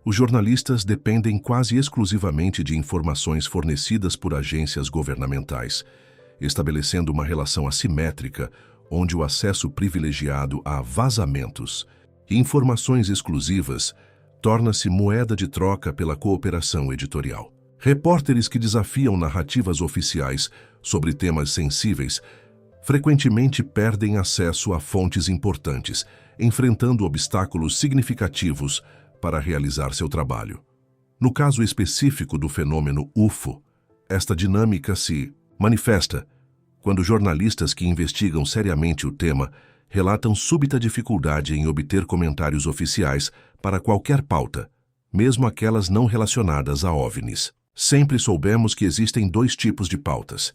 os jornalistas dependem quase exclusivamente de informações fornecidas por agências governamentais, estabelecendo uma relação assimétrica onde o acesso privilegiado a vazamentos e informações exclusivas torna-se moeda de troca pela cooperação editorial. Repórteres que desafiam narrativas oficiais sobre temas sensíveis frequentemente perdem acesso a fontes importantes, enfrentando obstáculos significativos para realizar seu trabalho. No caso específico do fenômeno UFO, esta dinâmica se manifesta quando jornalistas que investigam seriamente o tema relatam súbita dificuldade em obter comentários oficiais para qualquer pauta, mesmo aquelas não relacionadas a OVNIs. Sempre soubemos que existem dois tipos de pautas: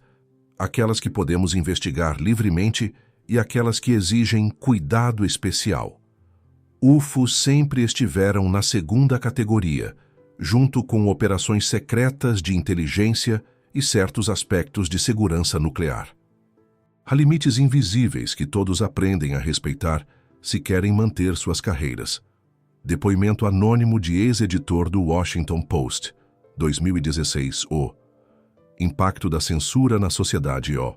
aquelas que podemos investigar livremente e aquelas que exigem cuidado especial. UFOs sempre estiveram na segunda categoria, junto com operações secretas de inteligência e certos aspectos de segurança nuclear. Há limites invisíveis que todos aprendem a respeitar se querem manter suas carreiras. Depoimento anônimo de ex-editor do Washington Post, 2016. O impacto da censura na sociedade. O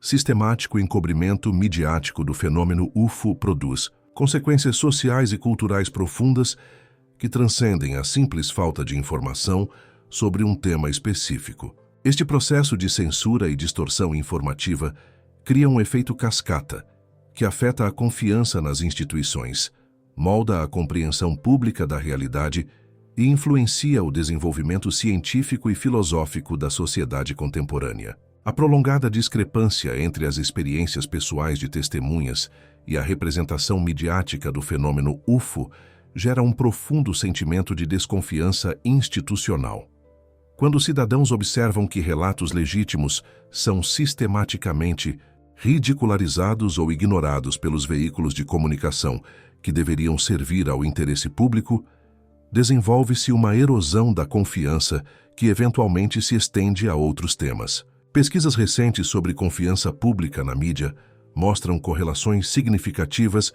sistemático encobrimento midiático do fenômeno UFO produz consequências sociais e culturais profundas que transcendem a simples falta de informação sobre um tema específico. Este processo de censura e distorção informativa cria um efeito cascata que afeta a confiança nas instituições, molda a compreensão pública da realidade e influencia o desenvolvimento científico e filosófico da sociedade contemporânea. A prolongada discrepância entre as experiências pessoais de testemunhas e a representação midiática do fenômeno UFO gera um profundo sentimento de desconfiança institucional. Quando cidadãos observam que relatos legítimos são sistematicamente ridicularizados ou ignorados pelos veículos de comunicação que deveriam servir ao interesse público, desenvolve-se uma erosão da confiança que eventualmente se estende a outros temas. Pesquisas recentes sobre confiança pública na mídia mostram correlações significativas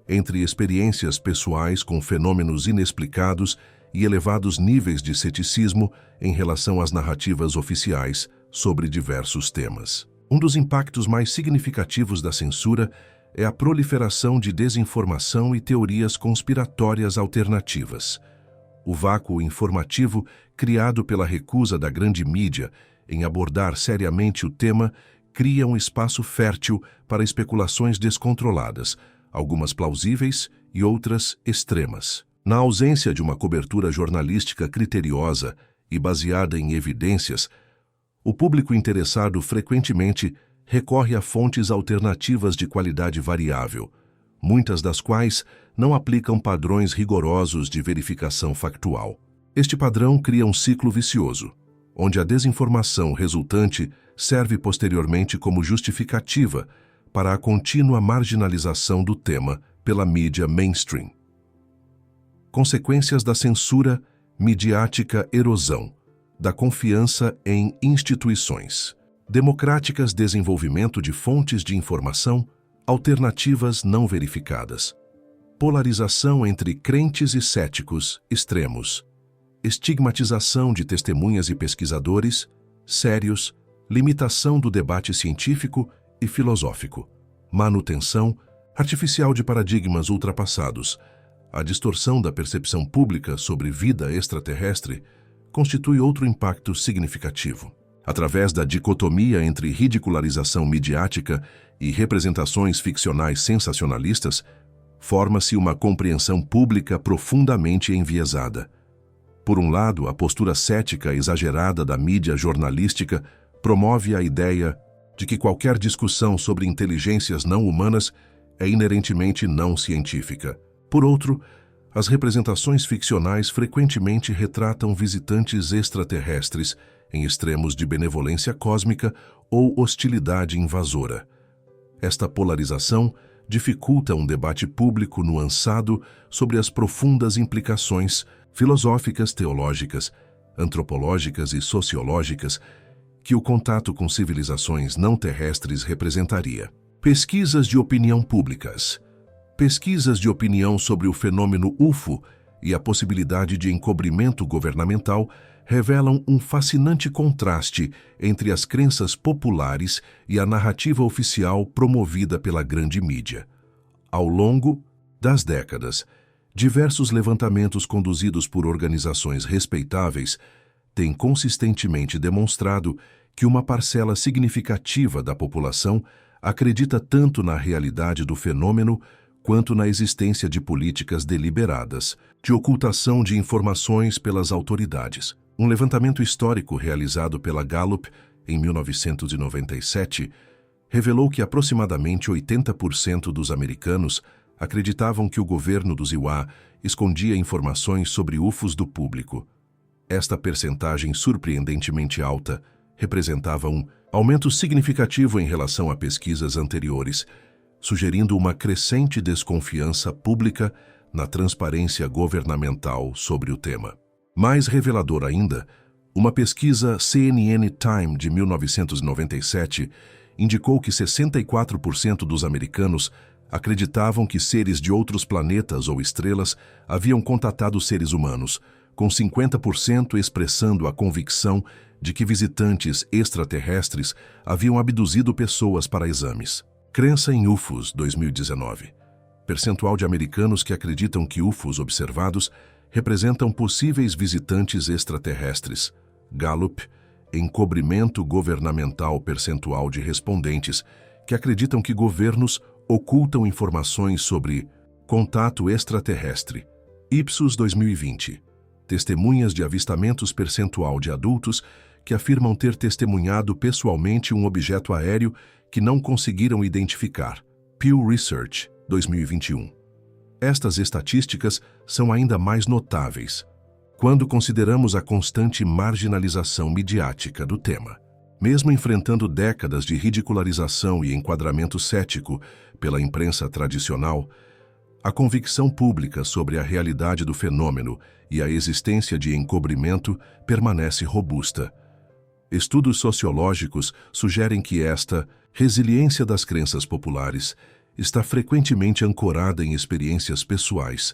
entre experiências pessoais com fenômenos inexplicados e elevados níveis de ceticismo em relação às narrativas oficiais sobre diversos temas. Um dos impactos mais significativos da censura é a proliferação de desinformação e teorias conspiratórias alternativas. O vácuo informativo criado pela recusa da grande mídia em abordar seriamente o tema cria um espaço fértil para especulações descontroladas, algumas plausíveis e outras extremas. Na ausência de uma cobertura jornalística criteriosa e baseada em evidências, o público interessado frequentemente recorre a fontes alternativas de qualidade variável, muitas das quais não aplicam padrões rigorosos de verificação factual. Este padrão cria um ciclo vicioso, onde a desinformação resultante serve posteriormente como justificativa para a contínua marginalização do tema pela mídia mainstream. Consequências da censura midiática: erosão da confiança em instituições democráticas, desenvolvimento de fontes de informação alternativas não verificadas, polarização entre crentes e céticos extremos, estigmatização de testemunhas e pesquisadores sérios, limitação do debate científico e filosófico, manutenção artificial de paradigmas ultrapassados. A distorção da percepção pública sobre vida extraterrestre constitui outro impacto significativo. Através da dicotomia entre ridicularização midiática e representações ficcionais sensacionalistas, forma-se uma compreensão pública profundamente enviesada. Por um lado, a postura cética exagerada da mídia jornalística promove a ideia de que qualquer discussão sobre inteligências não humanas é inerentemente não científica. Por outro, as representações ficcionais frequentemente retratam visitantes extraterrestres em extremos de benevolência cósmica ou hostilidade invasora. Esta polarização dificulta um debate público nuançado sobre as profundas implicações filosóficas teológicas antropológicas e sociológicas que o contato com civilizações não terrestres representaria. Pesquisas de opinião públicas. Pesquisas de opinião sobre o fenômeno UFO e a possibilidade de encobrimento governamental revelam um fascinante contraste entre as crenças populares e a narrativa oficial promovida pela grande mídia. Ao longo das décadas, diversos levantamentos conduzidos por organizações respeitáveis têm consistentemente demonstrado que uma parcela significativa da população acredita tanto na realidade do fenômeno quanto na existência de políticas deliberadas de ocultação de informações pelas autoridades. Um levantamento histórico realizado pela Gallup em 1997 revelou que aproximadamente 80% dos americanos acreditavam que o governo do ZIWA escondia informações sobre UFOs do público. Esta percentagem surpreendentemente alta representava um aumento significativo em relação a pesquisas anteriores, sugerindo uma crescente desconfiança pública na transparência governamental sobre o tema. Mais revelador ainda, uma pesquisa CNN Time de 1997 indicou que 64% dos americanos acreditavam que seres de outros planetas ou estrelas haviam contatado seres humanos, com 50% expressando a convicção de que visitantes extraterrestres haviam abduzido pessoas para exames. Crença em UFOs 2019. Percentual de americanos que acreditam que UFOs observados representam possíveis visitantes extraterrestres. Gallup, encobrimento governamental percentual de respondentes que acreditam que governos ocultam informações sobre contato extraterrestre. Ipsos 2020. Testemunhas de avistamentos percentual de adultos que afirmam ter testemunhado pessoalmente um objeto aéreo que não conseguiram identificar. Pew Research 2021. Estas estatísticas são ainda mais notáveis quando consideramos a constante marginalização midiática do tema. Mesmo enfrentando décadas de ridicularização e enquadramento cético pela imprensa tradicional, a convicção pública sobre a realidade do fenômeno e a existência de encobrimento permanece robusta. Estudos sociológicos sugerem que esta resiliência das crenças populares está frequentemente ancorada em experiências pessoais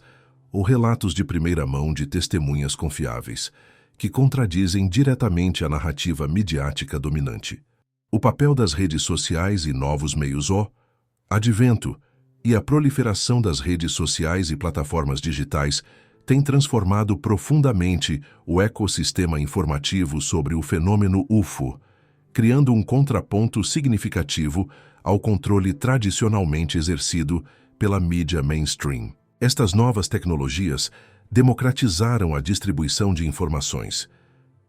ou relatos de primeira mão de testemunhas confiáveis, que contradizem diretamente a narrativa midiática dominante. O papel das redes sociais e novos meios advento e a proliferação das redes sociais e plataformas digitais tem transformado profundamente o ecossistema informativo sobre o fenômeno UFO, criando um contraponto significativo ao controle tradicionalmente exercido pela mídia mainstream. Estas novas tecnologias democratizaram a distribuição de informações,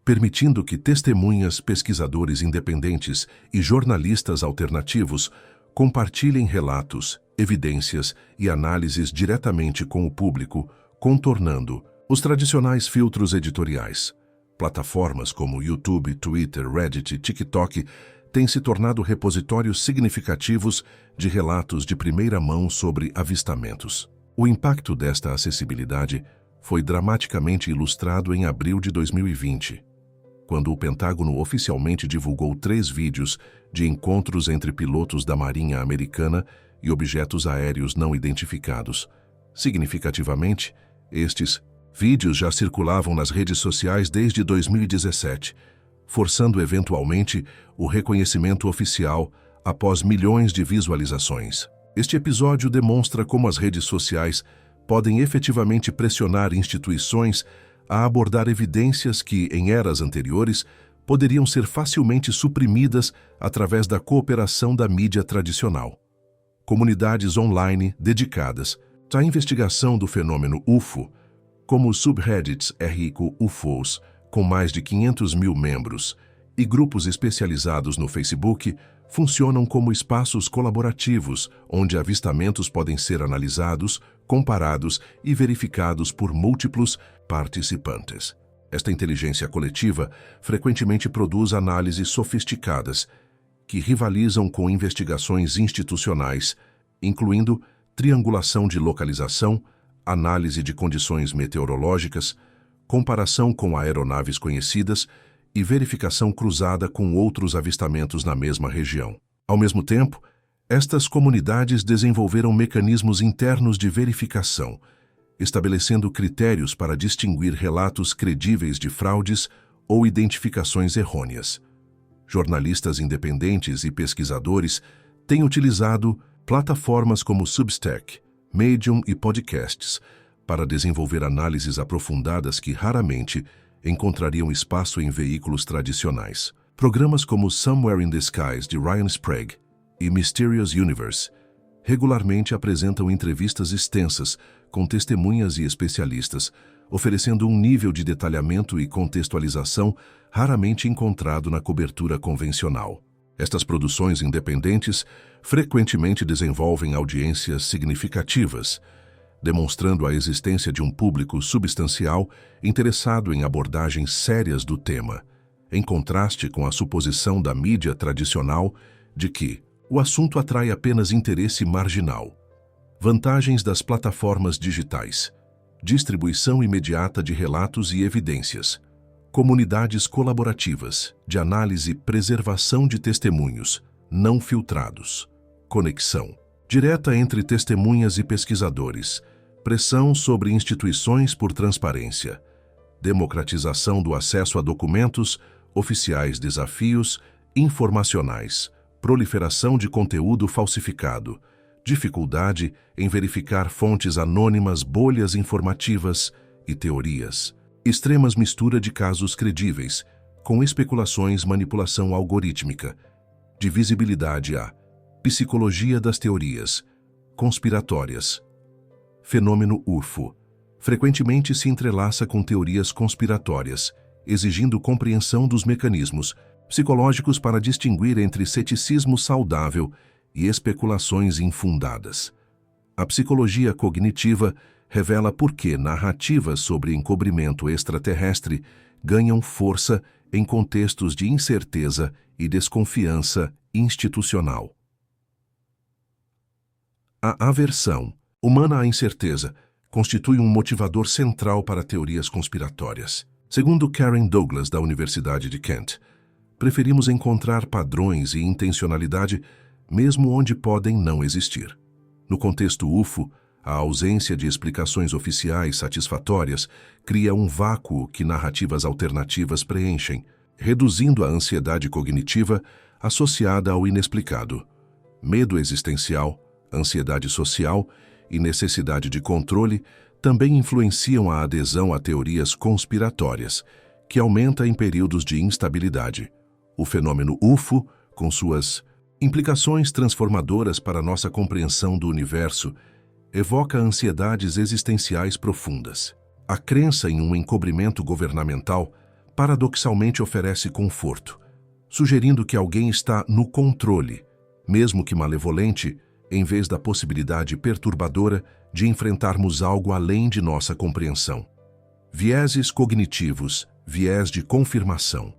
permitindo que testemunhas, pesquisadores independentes e jornalistas alternativos compartilhem relatos, evidências e análises diretamente com o público, contornando os tradicionais filtros editoriais. Plataformas como YouTube, Twitter, Reddit e TikTok têm se tornado repositórios significativos de relatos de primeira mão sobre avistamentos. O impacto desta acessibilidade foi dramaticamente ilustrado em abril de 2020, quando o Pentágono oficialmente divulgou 3 vídeos de encontros entre pilotos da Marinha Americana e objetos aéreos não identificados. Significativamente, estes vídeos já circulavam nas redes sociais desde 2017, forçando eventualmente o reconhecimento oficial após milhões de visualizações. Este episódio demonstra como as redes sociais podem efetivamente pressionar instituições a abordar evidências que, em eras anteriores, poderiam ser facilmente suprimidas através da cooperação da mídia tradicional. Comunidades online dedicadas à investigação do fenômeno UFO, como os subreddits @UFOs, com mais de 500 mil membros, e grupos especializados no Facebook, funcionam como espaços colaborativos onde avistamentos podem ser analisados, comparados e verificados por múltiplos participantes. Esta inteligência coletiva frequentemente produz análises sofisticadas que rivalizam com investigações institucionais, incluindo triangulação de localização, análise de condições meteorológicas, comparação com aeronaves conhecidas e verificação cruzada com outros avistamentos na mesma região. Ao mesmo tempo, estas comunidades desenvolveram mecanismos internos de verificação, estabelecendo critérios para distinguir relatos credíveis de fraudes ou identificações errôneas. Jornalistas independentes e pesquisadores têm utilizado plataformas como Substack, Medium e podcasts para desenvolver análises aprofundadas que raramente encontrariam espaço em veículos tradicionais. Programas como Somewhere in the Skies, de Ryan Sprague, e Mysterious Universe regularmente apresentam entrevistas extensas com testemunhas e especialistas, oferecendo um nível de detalhamento e contextualização raramente encontrado na cobertura convencional. Estas produções independentes frequentemente desenvolvem audiências significativas, demonstrando a existência de um público substancial interessado em abordagens sérias do tema, em contraste com a suposição da mídia tradicional de que o assunto atrai apenas interesse marginal. Vantagens das plataformas digitais: distribuição imediata de relatos e evidências, comunidades colaborativas de análise e preservação de testemunhos não filtrados, conexão direta entre testemunhas e pesquisadores, pressão sobre instituições por transparência, democratização do acesso a documentos oficiais, desafios informacionais, proliferação de conteúdo falsificado, dificuldade em verificar fontes anônimas, bolhas informativas e teorias, extremas mistura de casos credíveis, com especulações, manipulação algorítmica, divisibilidade a psicologia das teorias conspiratórias. Fenômeno UFO frequentemente se entrelaça com teorias conspiratórias, exigindo compreensão dos mecanismos psicológicos para distinguir entre ceticismo saudável e especulações infundadas. A psicologia cognitiva revela por que narrativas sobre encobrimento extraterrestre ganham força em contextos de incerteza e desconfiança institucional. A aversão humana à incerteza constitui um motivador central para teorias conspiratórias. Segundo Karen Douglas, da Universidade de Kent, preferimos encontrar padrões e intencionalidade mesmo onde podem não existir. No contexto UFO, a ausência de explicações oficiais satisfatórias cria um vácuo que narrativas alternativas preenchem, reduzindo a ansiedade cognitiva associada ao inexplicado. Medo existencial, ansiedade social e necessidade de controle também influenciam a adesão a teorias conspiratórias, que aumenta em períodos de instabilidade. O fenômeno UFO, com suas implicações transformadoras para nossa compreensão do universo, evoca ansiedades existenciais profundas. A crença em um encobrimento governamental paradoxalmente oferece conforto, sugerindo que alguém está no controle, mesmo que malevolente, em vez da possibilidade perturbadora de enfrentarmos algo além de nossa compreensão. Vieses cognitivos, viés de confirmação.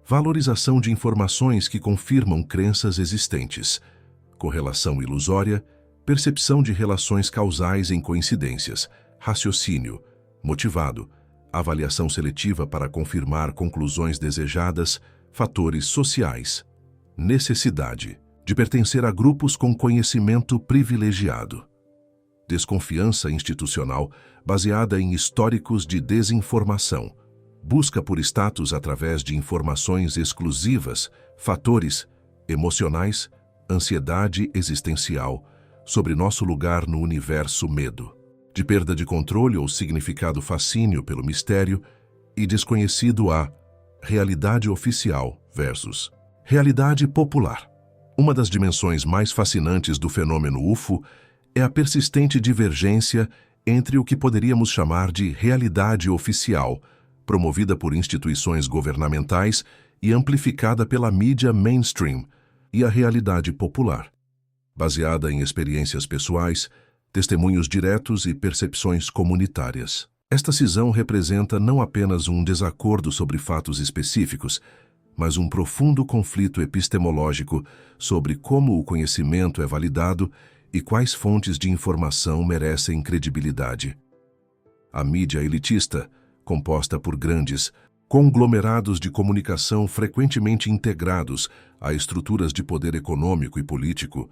Valorização de informações que confirmam crenças existentes. Correlação ilusória, percepção de relações causais em coincidências, raciocínio motivado, avaliação seletiva para confirmar conclusões desejadas, fatores sociais. Necessidade de pertencer a grupos com conhecimento privilegiado. Desconfiança institucional baseada em históricos de desinformação. Busca por status através de informações exclusivas, fatores emocionais, ansiedade existencial, sobre nosso lugar no universo, medo, de perda de controle ou significado, fascínio pelo mistério e desconhecido a realidade oficial versus realidade popular. Uma das dimensões mais fascinantes do fenômeno UFO é a persistente divergência entre o que poderíamos chamar de realidade oficial, promovida por instituições governamentais e amplificada pela mídia mainstream, e a realidade popular, baseada em experiências pessoais, testemunhos diretos e percepções comunitárias. Esta cisão representa não apenas um desacordo sobre fatos específicos, mas um profundo conflito epistemológico sobre como o conhecimento é validado e quais fontes de informação merecem credibilidade. A mídia elitista, composta por grandes conglomerados de comunicação frequentemente integrados a estruturas de poder econômico e político,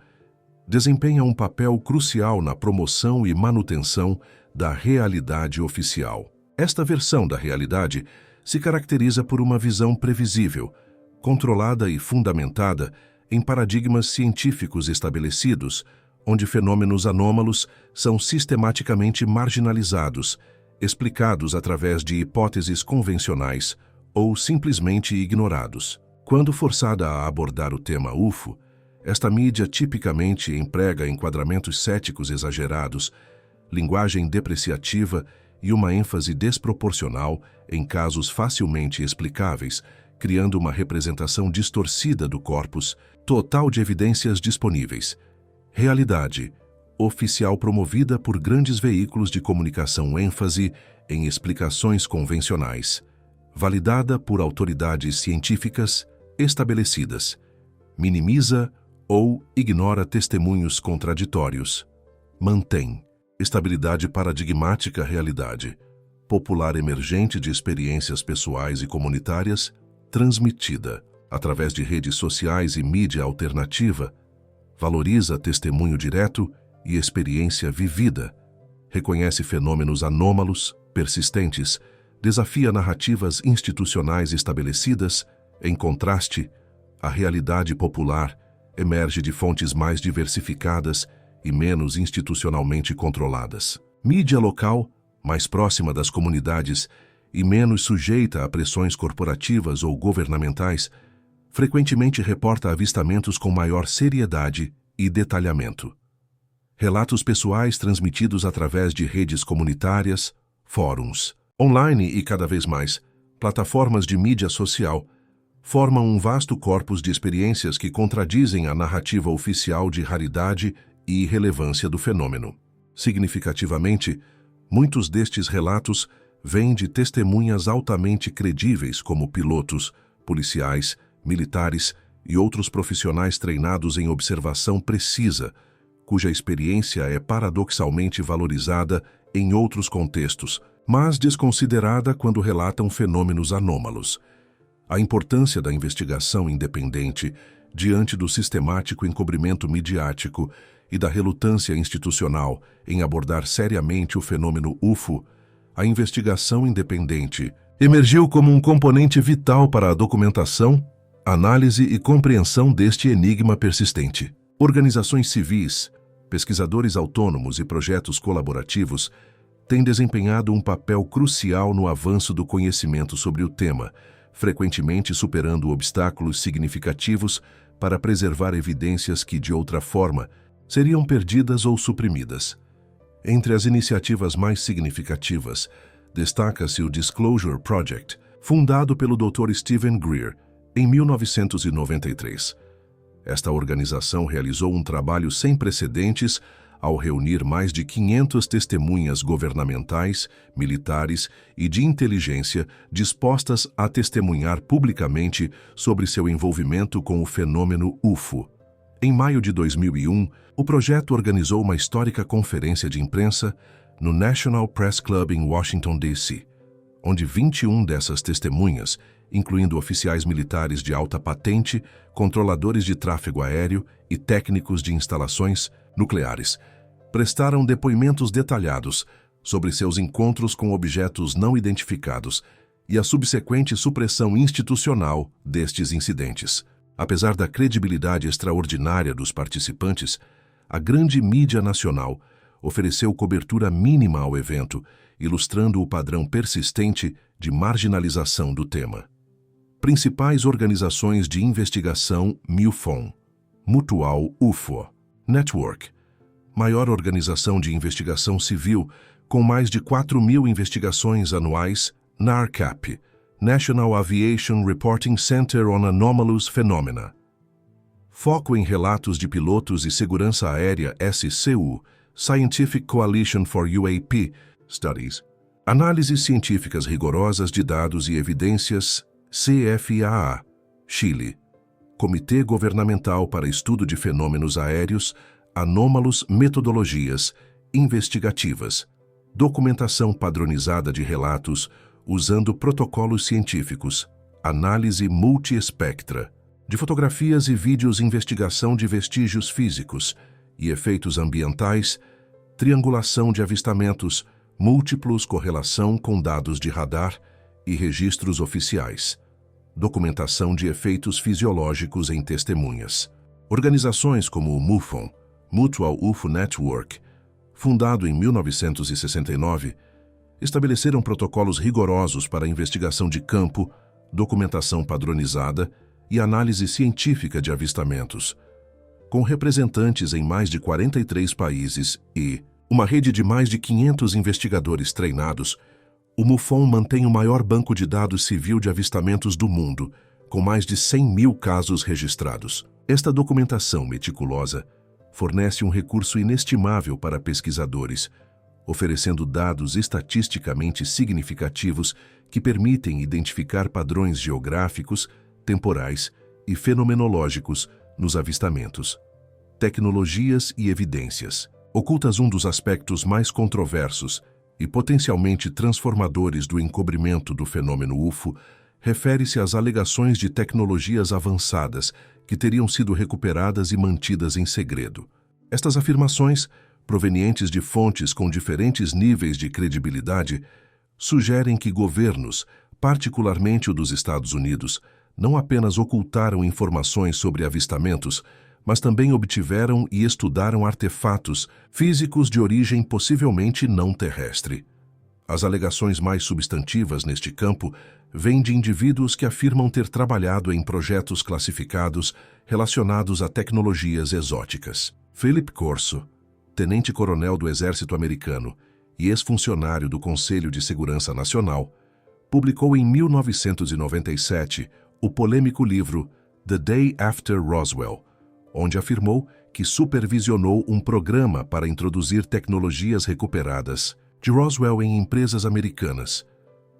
desempenha um papel crucial na promoção e manutenção da realidade oficial. Esta versão da realidade se caracteriza por uma visão previsível, controlada e fundamentada em paradigmas científicos estabelecidos, onde fenômenos anômalos são sistematicamente marginalizados, explicados através de hipóteses convencionais ou simplesmente ignorados. Quando forçada a abordar o tema UFO, esta mídia tipicamente emprega enquadramentos céticos exagerados, linguagem depreciativa e uma ênfase desproporcional em casos facilmente explicáveis, criando uma representação distorcida do corpus total de evidências disponíveis. Realidade oficial promovida por grandes veículos de comunicação, ênfase em explicações convencionais, validada por autoridades científicas estabelecidas, minimiza ou ignora testemunhos contraditórios, mantém estabilidade paradigmática, realidade popular emergente de experiências pessoais e comunitárias, transmitida através de redes sociais e mídia alternativa, valoriza testemunho direto e experiência vivida, reconhece fenômenos anômalos, persistentes, desafia narrativas institucionais estabelecidas. Em contraste, a realidade popular emerge de fontes mais diversificadas e menos institucionalmente controladas. Mídia local, mais próxima das comunidades e menos sujeita a pressões corporativas ou governamentais, frequentemente reporta avistamentos com maior seriedade e detalhamento. Relatos pessoais transmitidos através de redes comunitárias, fóruns, online e, cada vez mais, plataformas de mídia social, formam um vasto corpus de experiências que contradizem a narrativa oficial de raridade e relevância do fenômeno. Significativamente, muitos destes relatos vêm de testemunhas altamente credíveis como pilotos, policiais, militares e outros profissionais treinados em observação precisa, cuja experiência é paradoxalmente valorizada em outros contextos, mas desconsiderada quando relatam fenômenos anômalos. A importância da investigação independente diante do sistemático encobrimento midiático e da relutância institucional em abordar seriamente o fenômeno UFO, a investigação independente emergiu como um componente vital para a documentação, análise e compreensão deste enigma persistente. Organizações civis, pesquisadores autônomos e projetos colaborativos têm desempenhado um papel crucial no avanço do conhecimento sobre o tema, frequentemente superando obstáculos significativos para preservar evidências que, de outra forma, seriam perdidas ou suprimidas. Entre as iniciativas mais significativas, destaca-se o Disclosure Project, fundado pelo Dr. Stephen Greer, em 1993. Esta organização realizou um trabalho sem precedentes ao reunir mais de 500 testemunhas governamentais, militares e de inteligência dispostas a testemunhar publicamente sobre seu envolvimento com o fenômeno UFO. Em maio de 2001, o projeto organizou uma histórica conferência de imprensa no National Press Club em Washington, D.C., onde 21 dessas testemunhas, incluindo oficiais militares de alta patente, controladores de tráfego aéreo e técnicos de instalações nucleares, prestaram depoimentos detalhados sobre seus encontros com objetos não identificados e a subsequente supressão institucional destes incidentes. Apesar da credibilidade extraordinária dos participantes, a grande mídia nacional ofereceu cobertura mínima ao evento, ilustrando o padrão persistente de marginalização do tema. Principais organizações de investigação: MUFON, Mutual UFO Network, maior organização de investigação civil com mais de 4.000 investigações anuais, NARCAP, National Aviation Reporting Center on Anomalous Phenomena. Foco em relatos de pilotos e segurança aérea, SCU, Scientific Coalition for UAP Studies. Análises científicas rigorosas de dados e evidências, CFAA, Chile. Comitê Governamental para Estudo de Fenômenos Aéreos, Anômalos, Metodologias investigativas. Documentação padronizada de relatos, usando protocolos científicos, análise multiespectra, de fotografias e vídeos, investigação de vestígios físicos e efeitos ambientais, triangulação de avistamentos, múltiplos, correlação com dados de radar e registros oficiais, documentação de efeitos fisiológicos em testemunhas. Organizações como o MUFON, Mutual UFO Network, fundado em 1969, estabeleceram protocolos rigorosos para a investigação de campo, documentação padronizada e análise científica de avistamentos, com representantes em mais de 43 países e uma rede de mais de 500 investigadores treinados. O MUFON mantém o maior banco de dados civil de avistamentos do mundo, com mais de 100.000 casos registrados. Esta documentação meticulosa fornece um recurso inestimável para pesquisadores, oferecendo dados estatisticamente significativos que permitem identificar padrões geográficos, temporais e fenomenológicos nos avistamentos. Tecnologias e evidências. Ocultas um dos aspectos mais controversos e potencialmente transformadores do encobrimento do fenômeno UFO, refere-se às alegações de tecnologias avançadas que teriam sido recuperadas e mantidas em segredo. Estas afirmações, provenientes de fontes com diferentes níveis de credibilidade, sugerem que governos, particularmente o dos Estados Unidos, não apenas ocultaram informações sobre avistamentos, mas também obtiveram e estudaram artefatos físicos de origem possivelmente não terrestre. As alegações mais substantivas neste campo vêm de indivíduos que afirmam ter trabalhado em projetos classificados relacionados a tecnologias exóticas. Philip Corso, tenente-coronel do Exército Americano e ex-funcionário do Conselho de Segurança Nacional, publicou em 1997 o polêmico livro The Day After Roswell, onde afirmou que supervisionou um programa para introduzir tecnologias recuperadas de Roswell em empresas americanas.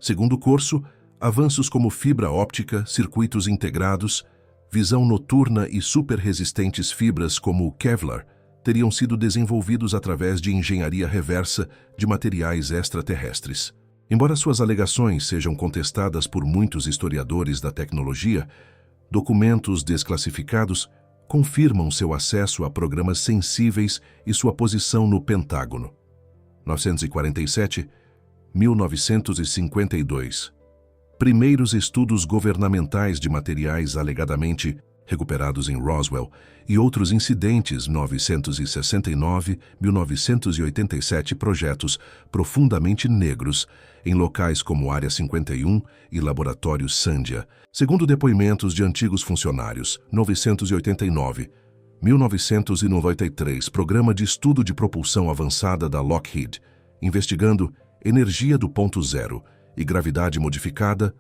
Segundo Corso, avanços como fibra óptica, circuitos integrados, visão noturna e superresistentes fibras como o Kevlar teriam sido desenvolvidos através de engenharia reversa de materiais extraterrestres. Embora suas alegações sejam contestadas por muitos historiadores da tecnologia, documentos desclassificados confirmam seu acesso a programas sensíveis e sua posição no Pentágono. 1947-1952. Primeiros estudos governamentais de materiais alegadamente recuperados em Roswell e outros incidentes. 1969-1987 projetos profundamente negros em locais como Área 51 e Laboratório Sandia. Segundo depoimentos de antigos funcionários, 1989-1993, Programa de Estudo de Propulsão Avançada da Lockheed, investigando energia do ponto zero e gravidade modificada.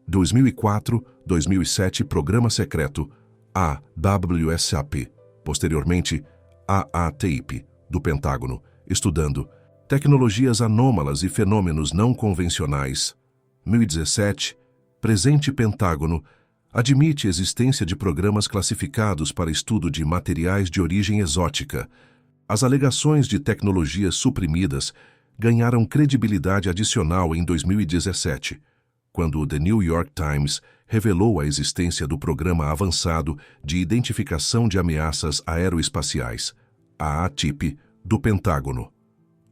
2004-2007, Programa Secreto AWSAP, posteriormente AATIP, do Pentágono, estudando tecnologias anômalas e fenômenos não convencionais. 2017, presente Pentágono, admite existência de programas classificados para estudo de materiais de origem exótica. As alegações de tecnologias suprimidas ganharam credibilidade adicional em 2017, quando o The New York Times revelou a existência do Programa Avançado de Identificação de Ameaças Aeroespaciais, AATIP, do Pentágono.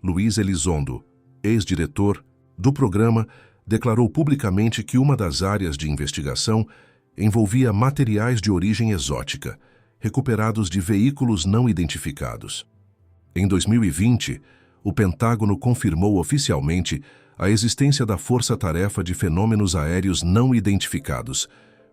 Luiz Elizondo, ex-diretor do programa, declarou publicamente que uma das áreas de investigação envolvia materiais de origem exótica, recuperados de veículos não identificados. Em 2020, o Pentágono confirmou oficialmente a existência da Força-Tarefa de Fenômenos Aéreos Não Identificados,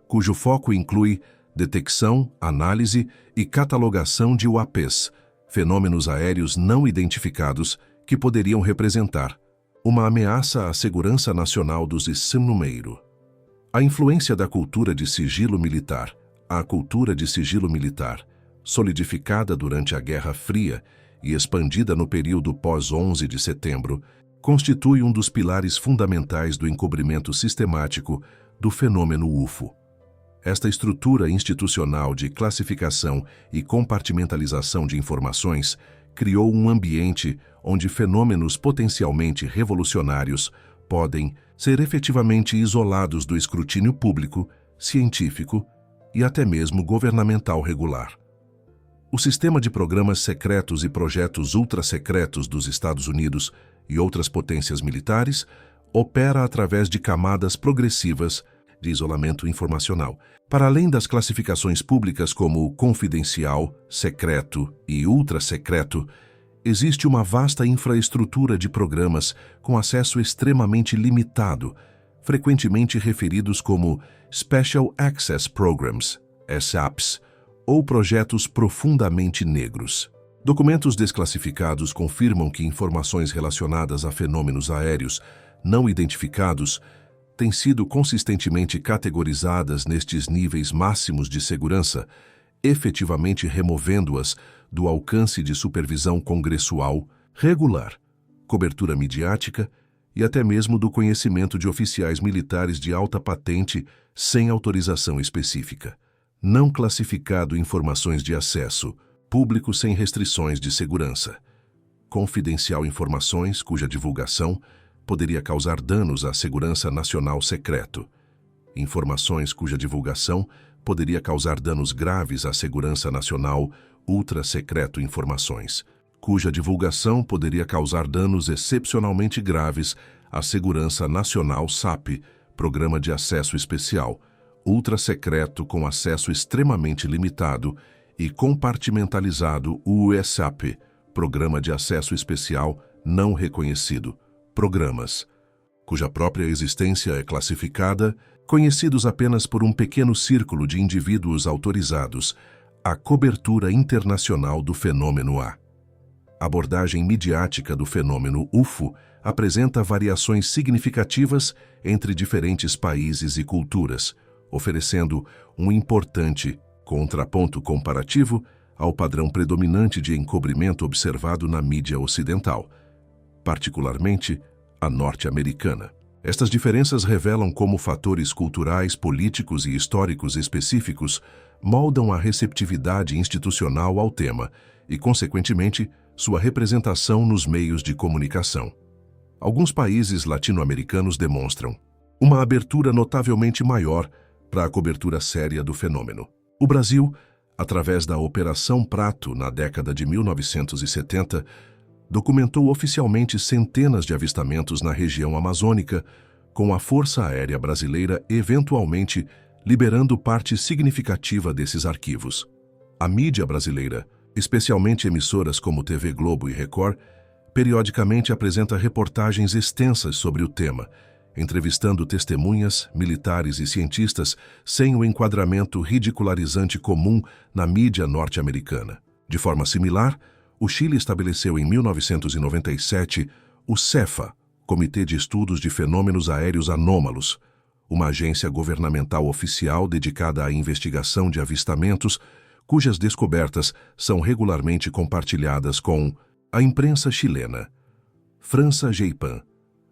cujo foco inclui detecção, análise e catalogação de UAPs, fenômenos aéreos não identificados que poderiam representar uma ameaça à segurança nacional dos Estados Unidos. A influência da cultura de sigilo militar, a cultura de sigilo militar, solidificada durante a Guerra Fria e expandida no período pós-11 de setembro, constitui um dos pilares fundamentais do encobrimento sistemático do fenômeno UFO. Esta estrutura institucional de classificação e compartimentalização de informações criou um ambiente onde fenômenos potencialmente revolucionários podem ser efetivamente isolados do escrutínio público, científico e até mesmo governamental regular. O sistema de programas secretos e projetos ultrasecretos dos Estados Unidos e outras potências militares opera através de camadas progressivas de isolamento informacional. Para além das classificações públicas como confidencial, secreto e ultrasecreto, existe uma vasta infraestrutura de programas com acesso extremamente limitado, frequentemente referidos como Special Access Programs, SAPs, ou projetos profundamente negros. Documentos desclassificados confirmam que informações relacionadas a fenômenos aéreos não identificados têm sido consistentemente categorizadas nestes níveis máximos de segurança, efetivamente removendo-as do alcance de supervisão congressual, regular, cobertura midiática e até mesmo do conhecimento de oficiais militares de alta patente sem autorização específica. Não classificado informações de acesso, público sem restrições de segurança. Confidencial informações cuja divulgação poderia causar danos à segurança nacional secreto. Informações cuja divulgação poderia causar danos graves à segurança nacional ultra-secreto informações, cuja divulgação poderia causar danos excepcionalmente graves à segurança nacional SAP, Programa de Acesso Especial, ultra-secreto com acesso extremamente limitado e compartimentalizado USAP, Programa de Acesso Especial não reconhecido, programas, cuja própria existência é classificada, conhecidos apenas por um pequeno círculo de indivíduos autorizados, a cobertura internacional do fenômeno A. A abordagem midiática do fenômeno UFO apresenta variações significativas entre diferentes países e culturas, oferecendo um importante contraponto comparativo ao padrão predominante de encobrimento observado na mídia ocidental, particularmente a norte-americana. Estas diferenças revelam como fatores culturais, políticos e históricos específicos moldam a receptividade institucional ao tema e, consequentemente, sua representação nos meios de comunicação. Alguns países latino-americanos demonstram uma abertura notavelmente maior para a cobertura séria do fenômeno. O Brasil, através da Operação Prato na década de 1970, documentou oficialmente centenas de avistamentos na região amazônica, com a Força Aérea Brasileira eventualmente liberando parte significativa desses arquivos. A mídia brasileira, especialmente emissoras como TV Globo e Record, periodicamente apresenta reportagens extensas sobre o tema, entrevistando testemunhas, militares e cientistas sem o enquadramento ridicularizante comum na mídia norte-americana. De forma similar, o Chile estabeleceu em 1997 o CEFA, Comitê de Estudos de Fenômenos Aéreos Anômalos, uma agência governamental oficial dedicada à investigação de avistamentos, cujas descobertas são regularmente compartilhadas com a imprensa chilena. França GEIPAN,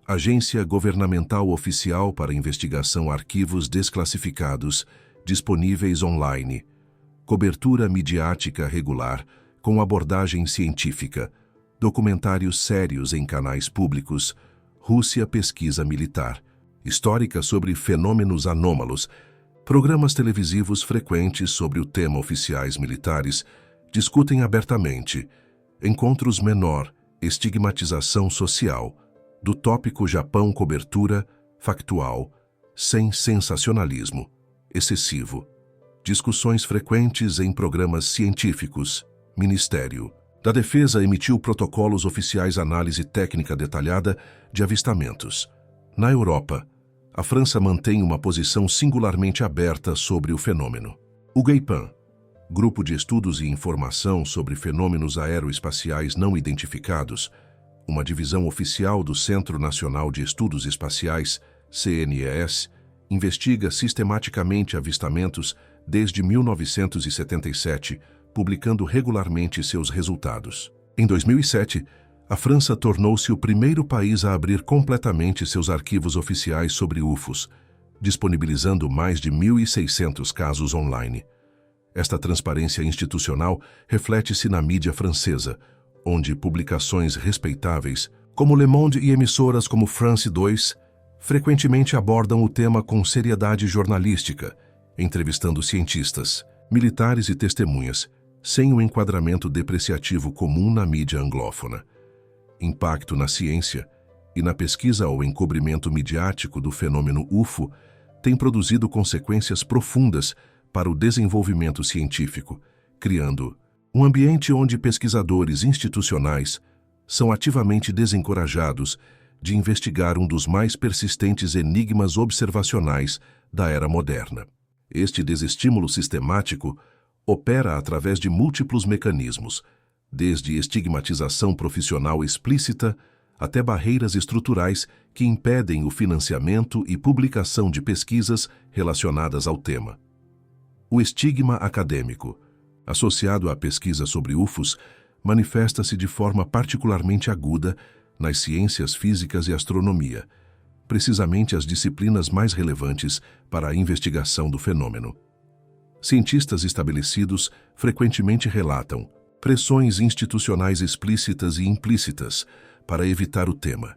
Agência Governamental Oficial para Investigação Arquivos Desclassificados, disponíveis online. Cobertura midiática regular, com abordagem científica. Documentários sérios em canais públicos. Rússia Pesquisa Militar. Histórica sobre fenômenos anômalos. Programas televisivos frequentes sobre o tema oficiais militares discutem abertamente. Encontros menor, estigmatização social. Do tópico Japão cobertura, factual, sem sensacionalismo, excessivo. Discussões frequentes em programas científicos. Ministério da Defesa emitiu protocolos oficiais análise técnica detalhada de avistamentos. Na Europa, a França mantém uma posição singularmente aberta sobre o fenômeno. O GEIPAN, Grupo de Estudos e Informação sobre Fenômenos Aeroespaciais Não Identificados, uma divisão oficial do Centro Nacional de Estudos Espaciais, CNES, investiga sistematicamente avistamentos desde 1977, publicando regularmente seus resultados. Em 2007, a França tornou-se o primeiro país a abrir completamente seus arquivos oficiais sobre UFOs, disponibilizando mais de 1.600 casos online. Esta transparência institucional reflete-se na mídia francesa, onde publicações respeitáveis, como Le Monde e emissoras como France 2, frequentemente abordam o tema com seriedade jornalística, entrevistando cientistas, militares e testemunhas, sem o enquadramento depreciativo comum na mídia anglófona. Impacto na ciência e na pesquisa ou encobrimento midiático do fenômeno UFO tem produzido consequências profundas para o desenvolvimento científico, criando um ambiente onde pesquisadores institucionais são ativamente desencorajados de investigar um dos mais persistentes enigmas observacionais da era moderna. Este desestímulo sistemático opera através de múltiplos mecanismos, desde estigmatização profissional explícita até barreiras estruturais que impedem o financiamento e publicação de pesquisas relacionadas ao tema. O estigma acadêmico, associado à pesquisa sobre UFOs, manifesta-se de forma particularmente aguda nas ciências físicas e astronomia, precisamente as disciplinas mais relevantes para a investigação do fenômeno. Cientistas estabelecidos frequentemente relatam pressões institucionais explícitas e implícitas para evitar o tema,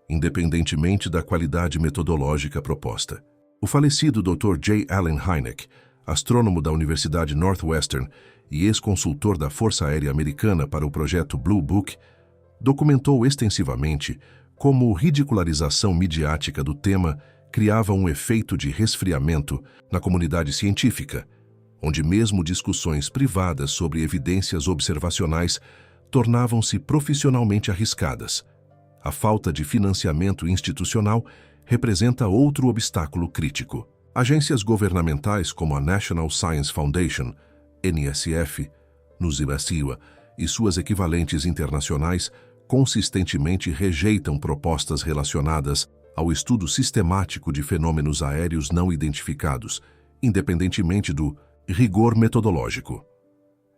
independentemente da qualidade metodológica proposta. O falecido Dr. J. Allen Hynek, astrônomo da Universidade Northwestern e ex-consultor da Força Aérea Americana para o projeto Blue Book, documentou extensivamente como ridicularização midiática do tema criava um efeito de resfriamento na comunidade científica, onde mesmo discussões privadas sobre evidências observacionais tornavam-se profissionalmente arriscadas. A falta de financiamento institucional representa outro obstáculo crítico. Agências governamentais como a National Science Foundation, NSF, NUSIRASIWA, e suas equivalentes internacionais consistentemente rejeitam propostas relacionadas ao estudo sistemático de fenômenos aéreos não identificados, independentemente do rigor metodológico.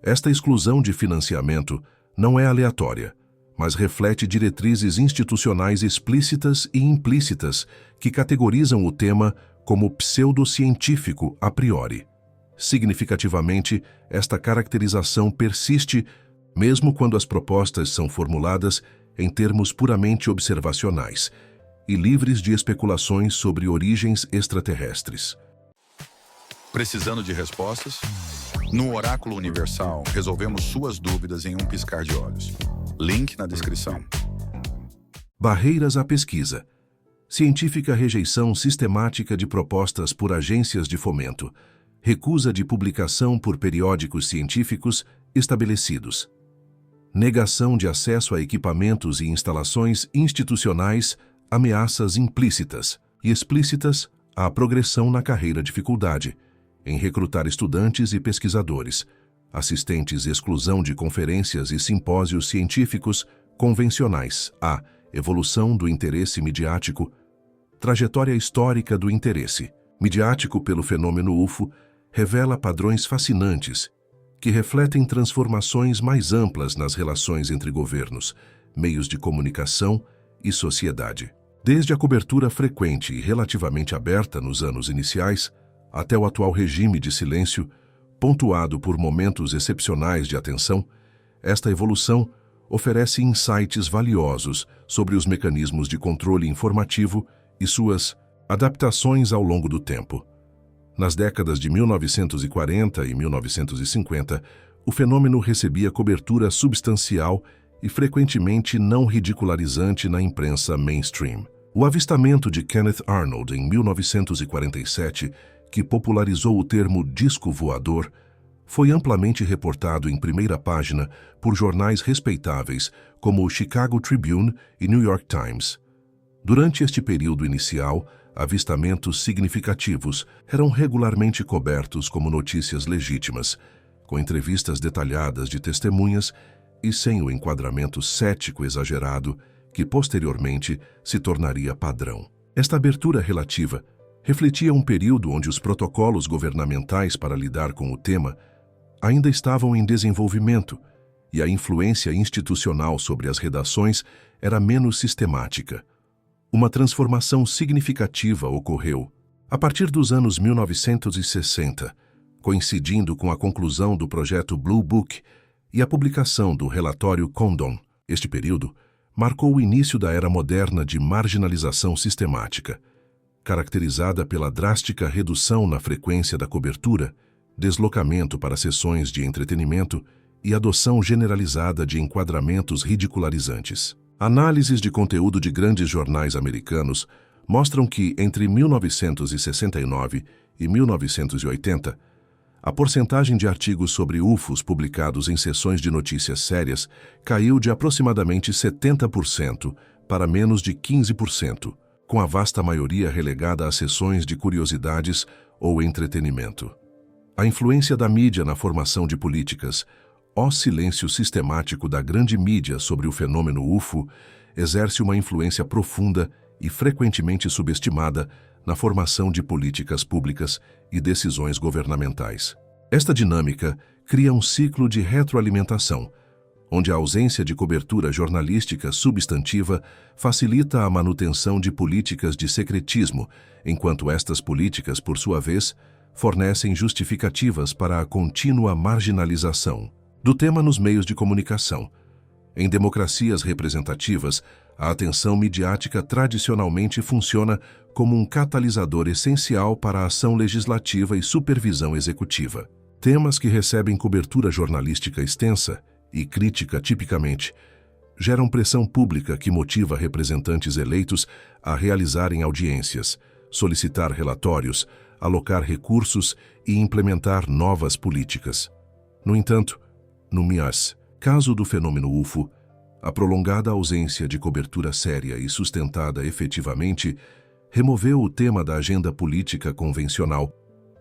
Esta exclusão de financiamento não é aleatória, mas reflete diretrizes institucionais explícitas e implícitas que categorizam o tema como pseudocientífico a priori. Significativamente, esta caracterização persiste mesmo quando as propostas são formuladas em termos puramente observacionais e livres de especulações sobre origens extraterrestres. Precisando de respostas? No Oráculo Universal, resolvemos suas dúvidas em um piscar de olhos. Link na descrição. Barreiras à pesquisa. Científica rejeição sistemática de propostas por agências de fomento. Recusa de publicação por periódicos científicos estabelecidos. Negação de acesso a equipamentos e instalações institucionais, ameaças implícitas e explícitas à progressão na carreira dificuldade, em recrutar estudantes e pesquisadores, assistentes exclusão de conferências e simpósios científicos convencionais, a evolução do interesse midiático, trajetória histórica do interesse midiático pelo fenômeno UFO revela padrões fascinantes que refletem transformações mais amplas nas relações entre governos, meios de comunicação e sociedade. Desde a cobertura frequente e relativamente aberta nos anos iniciais, até o atual regime de silêncio, pontuado por momentos excepcionais de atenção, esta evolução oferece insights valiosos sobre os mecanismos de controle informativo e suas adaptações ao longo do tempo. Nas décadas de 1940 e 1950, o fenômeno recebia cobertura substancial e frequentemente não ridicularizante na imprensa mainstream. O avistamento de Kenneth Arnold em 1947, que popularizou o termo disco voador, foi amplamente reportado em primeira página por jornais respeitáveis como o Chicago Tribune e New York Times. Durante este período inicial, avistamentos significativos eram regularmente cobertos como notícias legítimas, com entrevistas detalhadas de testemunhas e sem o enquadramento cético exagerado que posteriormente se tornaria padrão. Esta abertura relativa refletia um período onde os protocolos governamentais para lidar com o tema ainda estavam em desenvolvimento e a influência institucional sobre as redações era menos sistemática. Uma transformação significativa ocorreu a partir dos anos 1960, coincidindo com a conclusão do projeto Blue Book e a publicação do relatório Condon. Este período marcou o início da era moderna de marginalização sistemática, caracterizada pela drástica redução na frequência da cobertura, deslocamento para sessões de entretenimento e adoção generalizada de enquadramentos ridicularizantes. Análises de conteúdo de grandes jornais americanos mostram que, entre 1969 e 1980, a porcentagem de artigos sobre UFOs publicados em sessões de notícias sérias caiu de aproximadamente 70% para menos de 15%, com a vasta maioria relegada a sessões de curiosidades ou entretenimento. A influência da mídia na formação de políticas, o silêncio sistemático da grande mídia sobre o fenômeno UFO, exerce uma influência profunda e frequentemente subestimada na formação de políticas públicas e decisões governamentais. Esta dinâmica cria um ciclo de retroalimentação, onde a ausência de cobertura jornalística substantiva facilita a manutenção de políticas de secretismo, enquanto estas políticas, por sua vez, fornecem justificativas para a contínua marginalização do tema nos meios de comunicação. Em democracias representativas, a atenção midiática tradicionalmente funciona como um catalisador essencial para a ação legislativa e supervisão executiva. Temas que recebem cobertura jornalística extensa e crítica tipicamente geram pressão pública que motiva representantes eleitos a realizarem audiências, solicitar relatórios, alocar recursos e implementar novas políticas. No entanto, no caso do fenômeno UFO, a prolongada ausência de cobertura séria e sustentada efetivamente removeu o tema da agenda política convencional,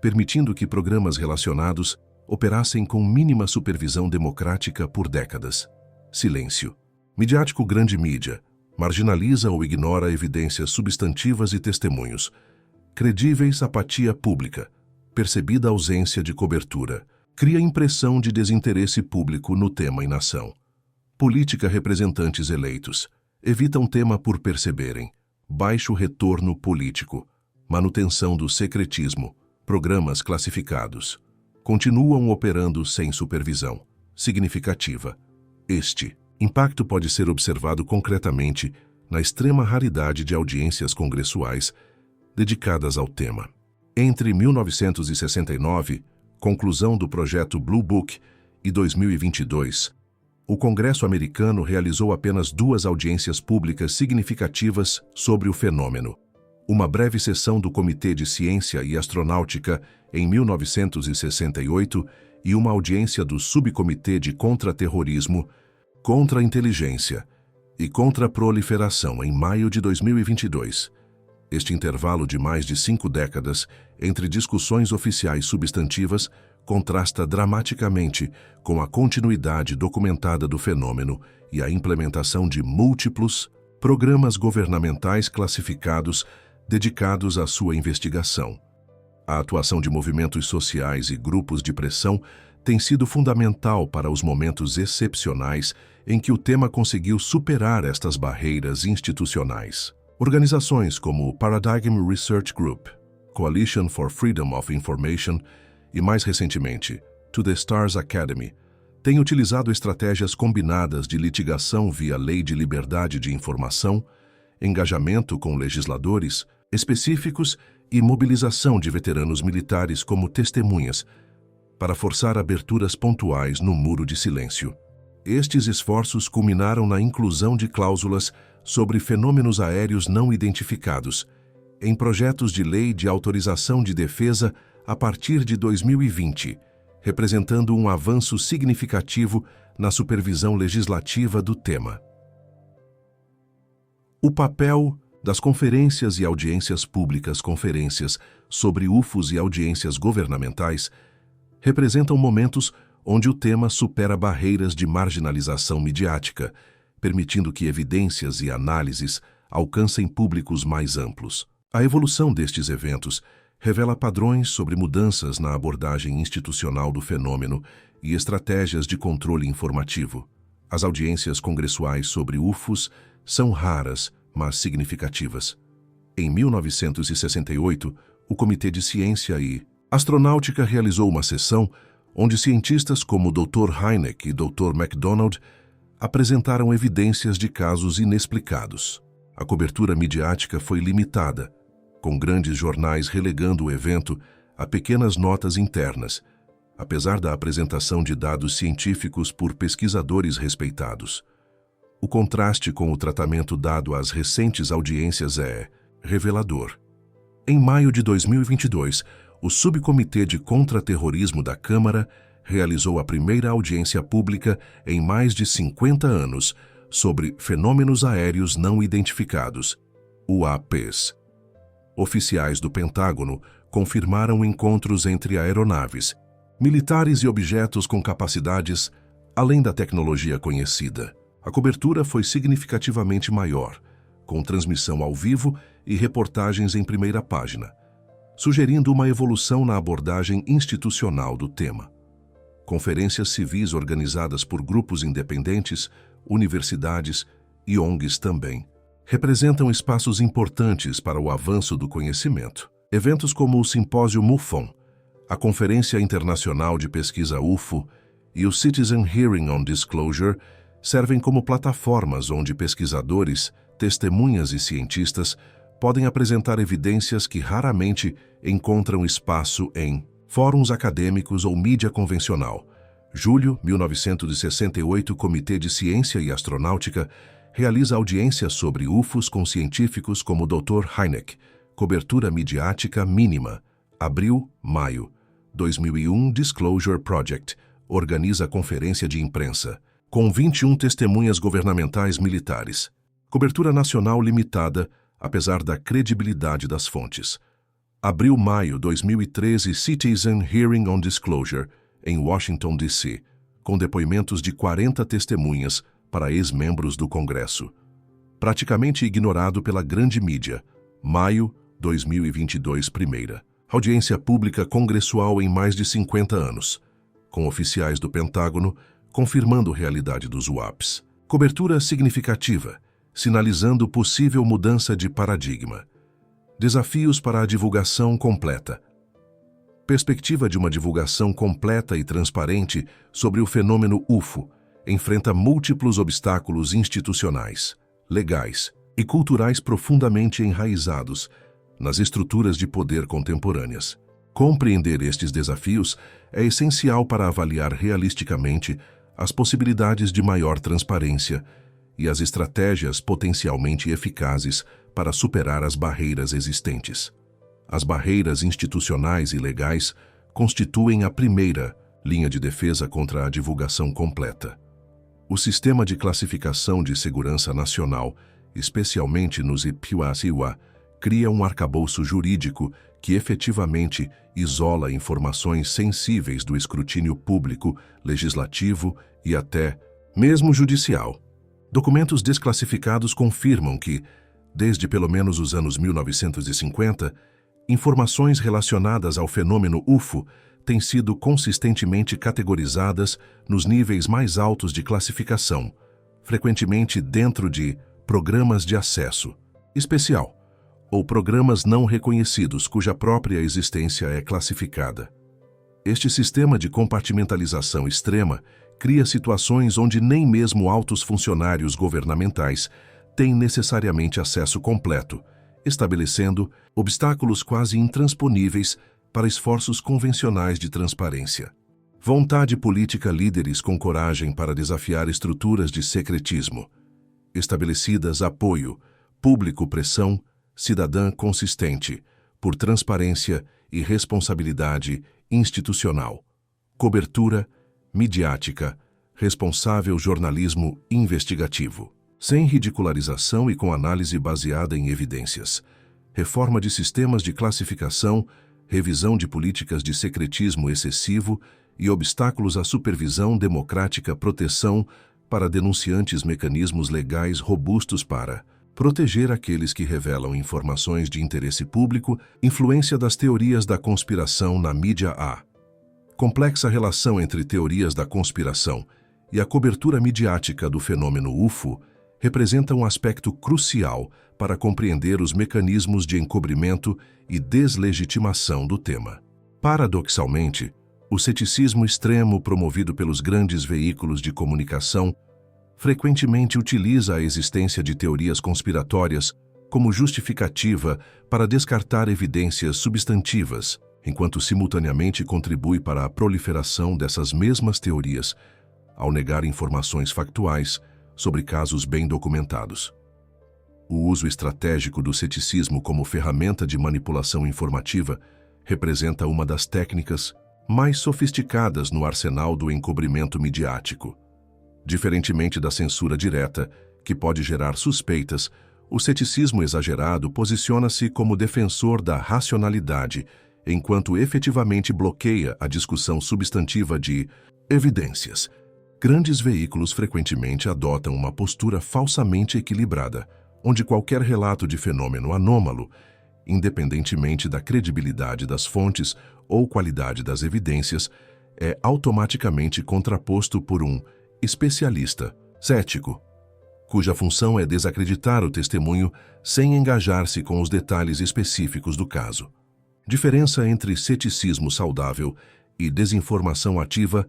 permitindo que programas relacionados operassem com mínima supervisão democrática por décadas. Silêncio. Midiático grande mídia marginaliza ou ignora evidências substantivas e testemunhos. Credíveis apatia pública. Percebida ausência de cobertura. Cria impressão de desinteresse público no tema em ação. Política representantes eleitos. Evitam tema por perceberem. Baixo retorno político. Manutenção do secretismo. Programas classificados. Continuam operando sem supervisão significativa. Este impacto pode ser observado concretamente na extrema raridade de audiências congressuais dedicadas ao tema. Entre 1969, conclusão do projeto Blue Book, e 2022, o Congresso americano realizou apenas 2 audiências públicas significativas sobre o fenômeno. Uma breve sessão do Comitê de Ciência e Astronáutica em 1968 e uma audiência do Subcomitê de Contra-Terrorismo, Contra-Inteligência e Contra-Proliferação em maio de 2022. Este intervalo de mais de 5 décadas entre discussões oficiais substantivas contrasta dramaticamente com a continuidade documentada do fenômeno e a implementação de múltiplos programas governamentais classificados dedicados à sua investigação. A atuação de movimentos sociais e grupos de pressão tem sido fundamental para os momentos excepcionais em que o tema conseguiu superar estas barreiras institucionais. Organizações como o Paradigm Research Group, Coalition for Freedom of Information e, mais recentemente, To the Stars Academy, têm utilizado estratégias combinadas de litigação via Lei de Liberdade de Informação, engajamento com legisladores específicos e mobilização de veteranos militares como testemunhas para forçar aberturas pontuais no muro de silêncio. Estes esforços culminaram na inclusão de cláusulas sobre fenômenos aéreos não identificados em projetos de lei de autorização de defesa a partir de 2020, representando um avanço significativo na supervisão legislativa do tema. O papel das conferências e audiências públicas, conferências sobre UFOs e audiências governamentais representam momentos onde o tema supera barreiras de marginalização midiática, permitindo que evidências e análises alcancem públicos mais amplos. A evolução destes eventos revela padrões sobre mudanças na abordagem institucional do fenômeno e estratégias de controle informativo. As audiências congressuais sobre UFOs são raras, mas significativas. Em 1968, o Comitê de Ciência e Astronáutica realizou uma sessão onde cientistas como o Dr. Hynek e Dr. MacDonald apresentaram evidências de casos inexplicados. A cobertura midiática foi limitada, com grandes jornais relegando o evento a pequenas notas internas, apesar da apresentação de dados científicos por pesquisadores respeitados. O contraste com o tratamento dado às recentes audiências é revelador. Em maio de 2022, o Subcomitê de Contra-Terrorismo da Câmara realizou a primeira audiência pública em mais de 50 anos sobre fenômenos aéreos não identificados, UAPs. Oficiais do Pentágono confirmaram encontros entre aeronaves, militares e objetos com capacidades além da tecnologia conhecida. A cobertura foi significativamente maior, com transmissão ao vivo e reportagens em primeira página, sugerindo uma evolução na abordagem institucional do tema. Conferências civis organizadas por grupos independentes, universidades e ONGs também representam espaços importantes para o avanço do conhecimento. Eventos como o Simpósio MUFON, a Conferência Internacional de Pesquisa UFO e o Citizen Hearing on Disclosure servem como plataformas onde pesquisadores, testemunhas e cientistas podem apresentar evidências que raramente encontram espaço em fóruns acadêmicos ou mídia convencional. Julho 1968, Comitê de Ciência e Astronáutica realiza audiências sobre UFOs com científicos como Dr. Hynek, cobertura midiática mínima. Abril-maio 2001, Disclosure Project organiza conferência de imprensa, com 21 testemunhas governamentais militares. Cobertura nacional limitada, apesar da credibilidade das fontes. Abril-maio 2013, Citizen Hearing on Disclosure, em Washington, D.C., com depoimentos de 40 testemunhas para ex-membros do Congresso. Praticamente ignorado pela grande mídia. Maio 2022, primeira. Audiência pública congressual em mais de 50 anos, com oficiais do Pentágono confirmando a realidade dos UAPs. Cobertura significativa, sinalizando possível mudança de paradigma. Desafios para a divulgação completa. Perspectiva de uma divulgação completa e transparente sobre o fenômeno UFO enfrenta múltiplos obstáculos institucionais, legais e culturais profundamente enraizados nas estruturas de poder contemporâneas. Compreender estes desafios é essencial para avaliar realisticamente as possibilidades de maior transparência e as estratégias potencialmente eficazes para superar as barreiras existentes. As barreiras institucionais e legais constituem a primeira linha de defesa contra a divulgação completa. O Sistema de Classificação de Segurança Nacional, especialmente nos IPUA, cria um arcabouço jurídico que efetivamente isola informações sensíveis do escrutínio público, legislativo e até mesmo judicial. Documentos desclassificados confirmam que, desde pelo menos os anos 1950, informações relacionadas ao fenômeno UFO têm sido consistentemente categorizadas nos níveis mais altos de classificação, frequentemente dentro de programas de acesso especial ou programas não reconhecidos cuja própria existência é classificada. Este sistema de compartimentalização extrema cria situações onde nem mesmo altos funcionários governamentais têm necessariamente acesso completo, estabelecendo obstáculos quase intransponíveis para esforços convencionais de transparência. Vontade política, líderes com coragem para desafiar estruturas de secretismo. Estabelecidas apoio, público pressão, cidadã consistente, por transparência e responsabilidade institucional. Cobertura midiática, responsável jornalismo investigativo. Sem ridicularização e com análise baseada em evidências. Reforma de sistemas de classificação, revisão de políticas de secretismo excessivo e obstáculos à supervisão democrática, proteção para denunciantes, mecanismos legais robustos para proteger aqueles que revelam informações de interesse público, influência das teorias da conspiração na mídia. A complexa relação entre teorias da conspiração e a cobertura midiática do fenômeno UFO representa um aspecto crucial para compreender os mecanismos de encobrimento e deslegitimação do tema. Paradoxalmente, o ceticismo extremo promovido pelos grandes veículos de comunicação frequentemente utiliza a existência de teorias conspiratórias como justificativa para descartar evidências substantivas, enquanto simultaneamente contribui para a proliferação dessas mesmas teorias ao negar informações factuais sobre casos bem documentados. O uso estratégico do ceticismo como ferramenta de manipulação informativa representa uma das técnicas mais sofisticadas no arsenal do encobrimento midiático. Diferentemente da censura direta, que pode gerar suspeitas, o ceticismo exagerado posiciona-se como defensor da racionalidade, enquanto efetivamente bloqueia a discussão substantiva de evidências. Grandes veículos frequentemente adotam uma postura falsamente equilibrada, onde qualquer relato de fenômeno anômalo, independentemente da credibilidade das fontes ou qualidade das evidências, é automaticamente contraposto por um especialista cético, cuja função é desacreditar o testemunho sem engajar-se com os detalhes específicos do caso. Diferença entre ceticismo saudável e desinformação ativa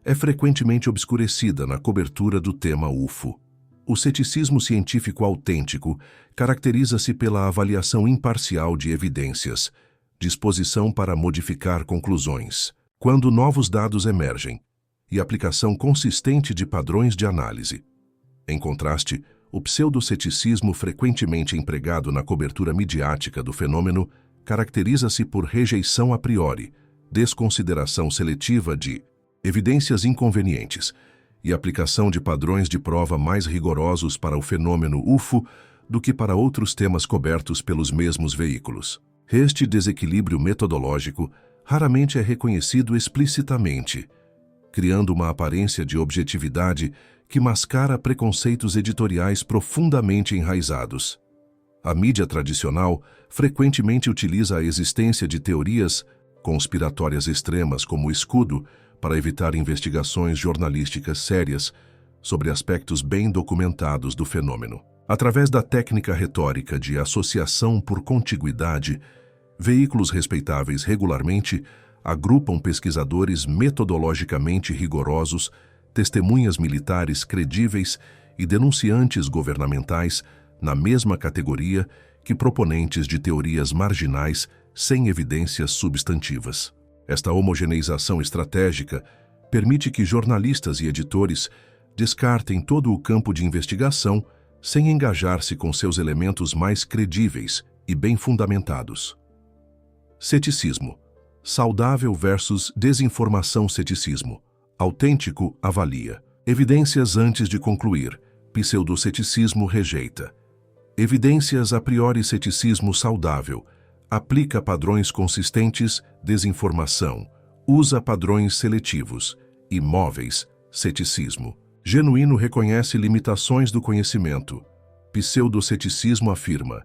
é frequentemente obscurecida na cobertura do tema UFO. O ceticismo científico autêntico caracteriza-se pela avaliação imparcial de evidências, disposição para modificar conclusões quando novos dados emergem, e aplicação consistente de padrões de análise. Em contraste, o pseudoceticismo frequentemente empregado na cobertura midiática do fenômeno caracteriza-se por rejeição a priori, desconsideração seletiva de evidências inconvenientes e aplicação de padrões de prova mais rigorosos para o fenômeno UFO do que para outros temas cobertos pelos mesmos veículos. Este desequilíbrio metodológico raramente é reconhecido explicitamente, criando uma aparência de objetividade que mascara preconceitos editoriais profundamente enraizados. A mídia tradicional frequentemente utiliza a existência de teorias conspiratórias extremas como escudo para evitar investigações jornalísticas sérias sobre aspectos bem documentados do fenômeno. Através da técnica retórica de associação por contiguidade, veículos respeitáveis regularmente agrupam pesquisadores metodologicamente rigorosos, testemunhas militares credíveis e denunciantes governamentais na mesma categoria que proponentes de teorias marginais sem evidências substantivas. Esta homogeneização estratégica permite que jornalistas e editores descartem todo o campo de investigação sem engajar-se com seus elementos mais credíveis e bem fundamentados. Ceticismo. Saudável versus desinformação. Ceticismo. Autêntico avalia. Evidências antes de concluir. Pseudoceticismo rejeita. Evidências a priori. Ceticismo saudável. Aplica padrões consistentes. Desinformação. Usa padrões seletivos. Imóveis. Ceticismo. Genuíno reconhece limitações do conhecimento. Pseudoceticismo afirma.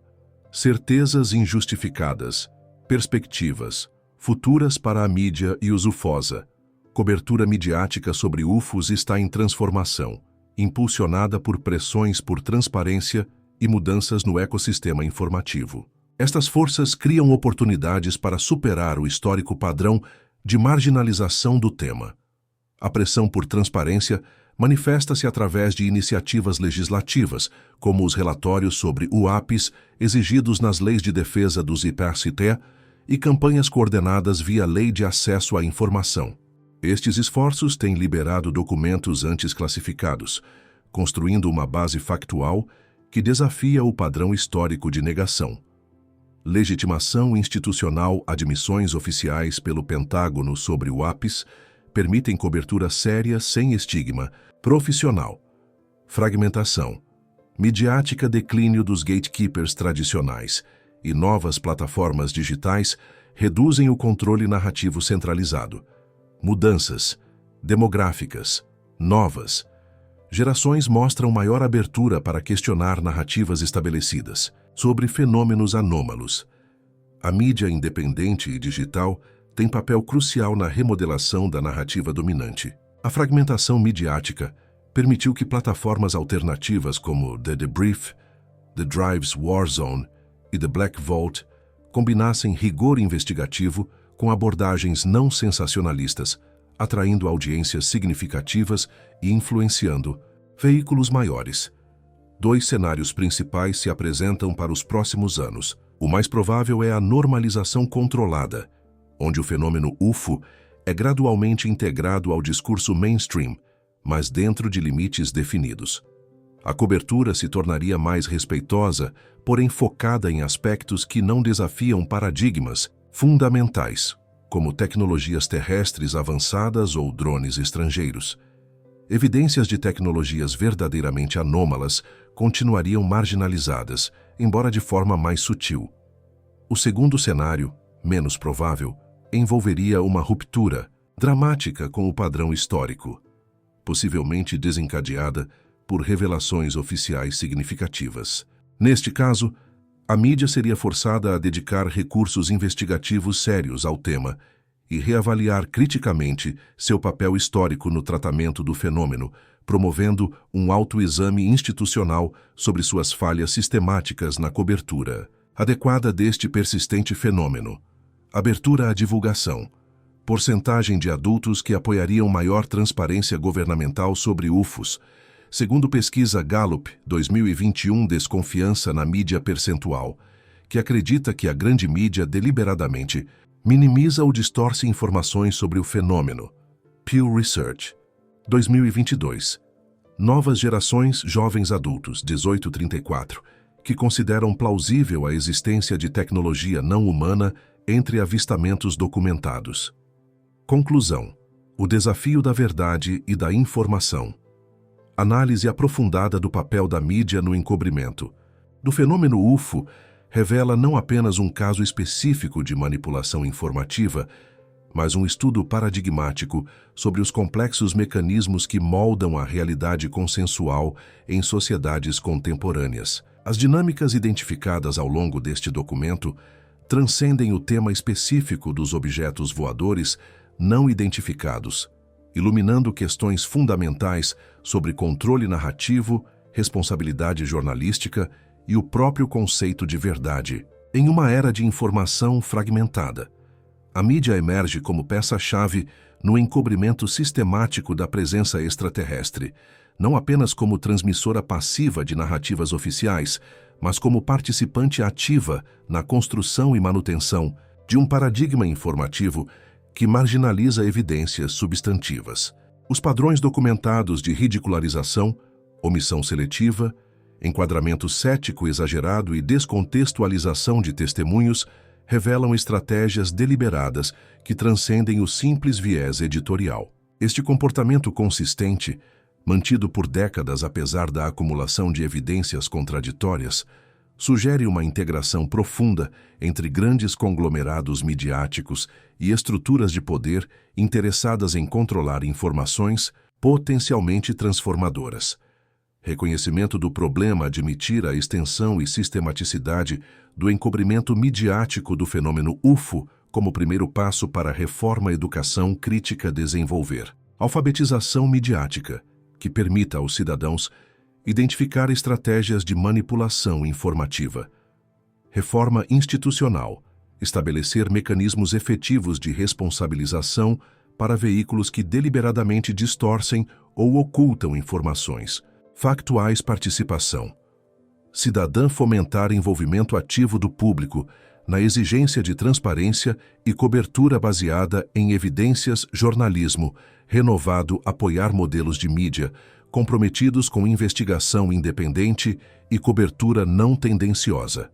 Certezas injustificadas. Perspectivas futuras para a mídia e os ufosa. Cobertura midiática sobre UFOs está em transformação, impulsionada por pressões por transparência e mudanças no ecossistema informativo. Estas forças criam oportunidades para superar o histórico padrão de marginalização do tema. A pressão por transparência manifesta-se através de iniciativas legislativas, como os relatórios sobre UAPs exigidos nas leis de defesa dos IPRCT e campanhas coordenadas via Lei de Acesso à Informação. Estes esforços têm liberado documentos antes classificados, construindo uma base factual que desafia o padrão histórico de negação. Legitimação institucional. Admissões oficiais pelo Pentágono sobre UAPs permitem cobertura séria sem estigma, profissional. Fragmentação. Midiática. Declínio dos gatekeepers tradicionais e novas plataformas digitais reduzem o controle narrativo centralizado. Mudanças demográficas. Novas gerações mostram maior abertura para questionar narrativas estabelecidas sobre fenômenos anômalos. A mídia independente e digital tem papel crucial na remodelação da narrativa dominante. A fragmentação midiática permitiu que plataformas alternativas como The Debrief, The Drive's Warzone e The Black Vault combinassem rigor investigativo com abordagens não sensacionalistas, atraindo audiências significativas e influenciando Veículos maiores. 2 cenários principais se apresentam para os próximos anos. O mais provável é a normalização controlada, onde o fenômeno UFO é gradualmente integrado ao discurso mainstream, mas dentro de limites definidos. A cobertura se tornaria mais respeitosa, porém focada em aspectos que não desafiam paradigmas fundamentais, como tecnologias terrestres avançadas ou drones estrangeiros. Evidências de tecnologias verdadeiramente anômalas continuariam marginalizadas, embora de forma mais sutil. O segundo cenário, menos provável, envolveria uma ruptura dramática com o padrão histórico, possivelmente desencadeada por revelações oficiais significativas. Neste caso, a mídia seria forçada a dedicar recursos investigativos sérios ao tema e reavaliar criticamente seu papel histórico no tratamento do fenômeno, promovendo um autoexame institucional sobre suas falhas sistemáticas na cobertura adequada deste persistente fenômeno. Abertura à divulgação. Porcentagem de adultos que apoiariam maior transparência governamental sobre UFOs. Segundo pesquisa Gallup 2021, desconfiança na mídia percentual, que acredita que a grande mídia deliberadamente minimiza ou distorce informações sobre o fenômeno. Pew Research 2022. Novas gerações jovens adultos 18-34, que consideram plausível a existência de tecnologia não humana entre avistamentos documentados. Conclusão: o desafio da verdade e da informação. Análise aprofundada do papel da mídia no encobrimento do fenômeno UFO revela não apenas um caso específico de manipulação informativa, mas um estudo paradigmático sobre os complexos mecanismos que moldam a realidade consensual em sociedades contemporâneas. As dinâmicas identificadas ao longo deste documento transcendem o tema específico dos objetos voadores não identificados, iluminando questões fundamentais sobre controle narrativo, responsabilidade jornalística e o próprio conceito de verdade. Em uma era de informação fragmentada, a mídia emerge como peça-chave no encobrimento sistemático da presença extraterrestre, não apenas como transmissora passiva de narrativas oficiais, mas como participante ativa na construção e manutenção de um paradigma informativo que marginaliza evidências substantivas. Os padrões documentados de ridicularização, omissão seletiva, enquadramento cético exagerado e descontextualização de testemunhos revelam estratégias deliberadas que transcendem o simples viés editorial. Este comportamento consistente, mantido por décadas apesar da acumulação de evidências contraditórias, sugere uma integração profunda entre grandes conglomerados midiáticos e estruturas de poder interessadas em controlar informações potencialmente transformadoras. Reconhecimento do problema admitir a extensão e sistematicidade do encobrimento midiático do fenômeno UFO como primeiro passo para a reforma à educação crítica desenvolver. Alfabetização midiática, que permita aos cidadãos identificar estratégias de manipulação informativa. Reforma institucional, estabelecer mecanismos efetivos de responsabilização para veículos que deliberadamente distorcem ou ocultam informações. Factuais participação. Cidadã fomentar envolvimento ativo do público na exigência de transparência e cobertura baseada em evidências, jornalismo, renovado apoiar modelos de mídia, comprometidos com investigação independente e cobertura não tendenciosa.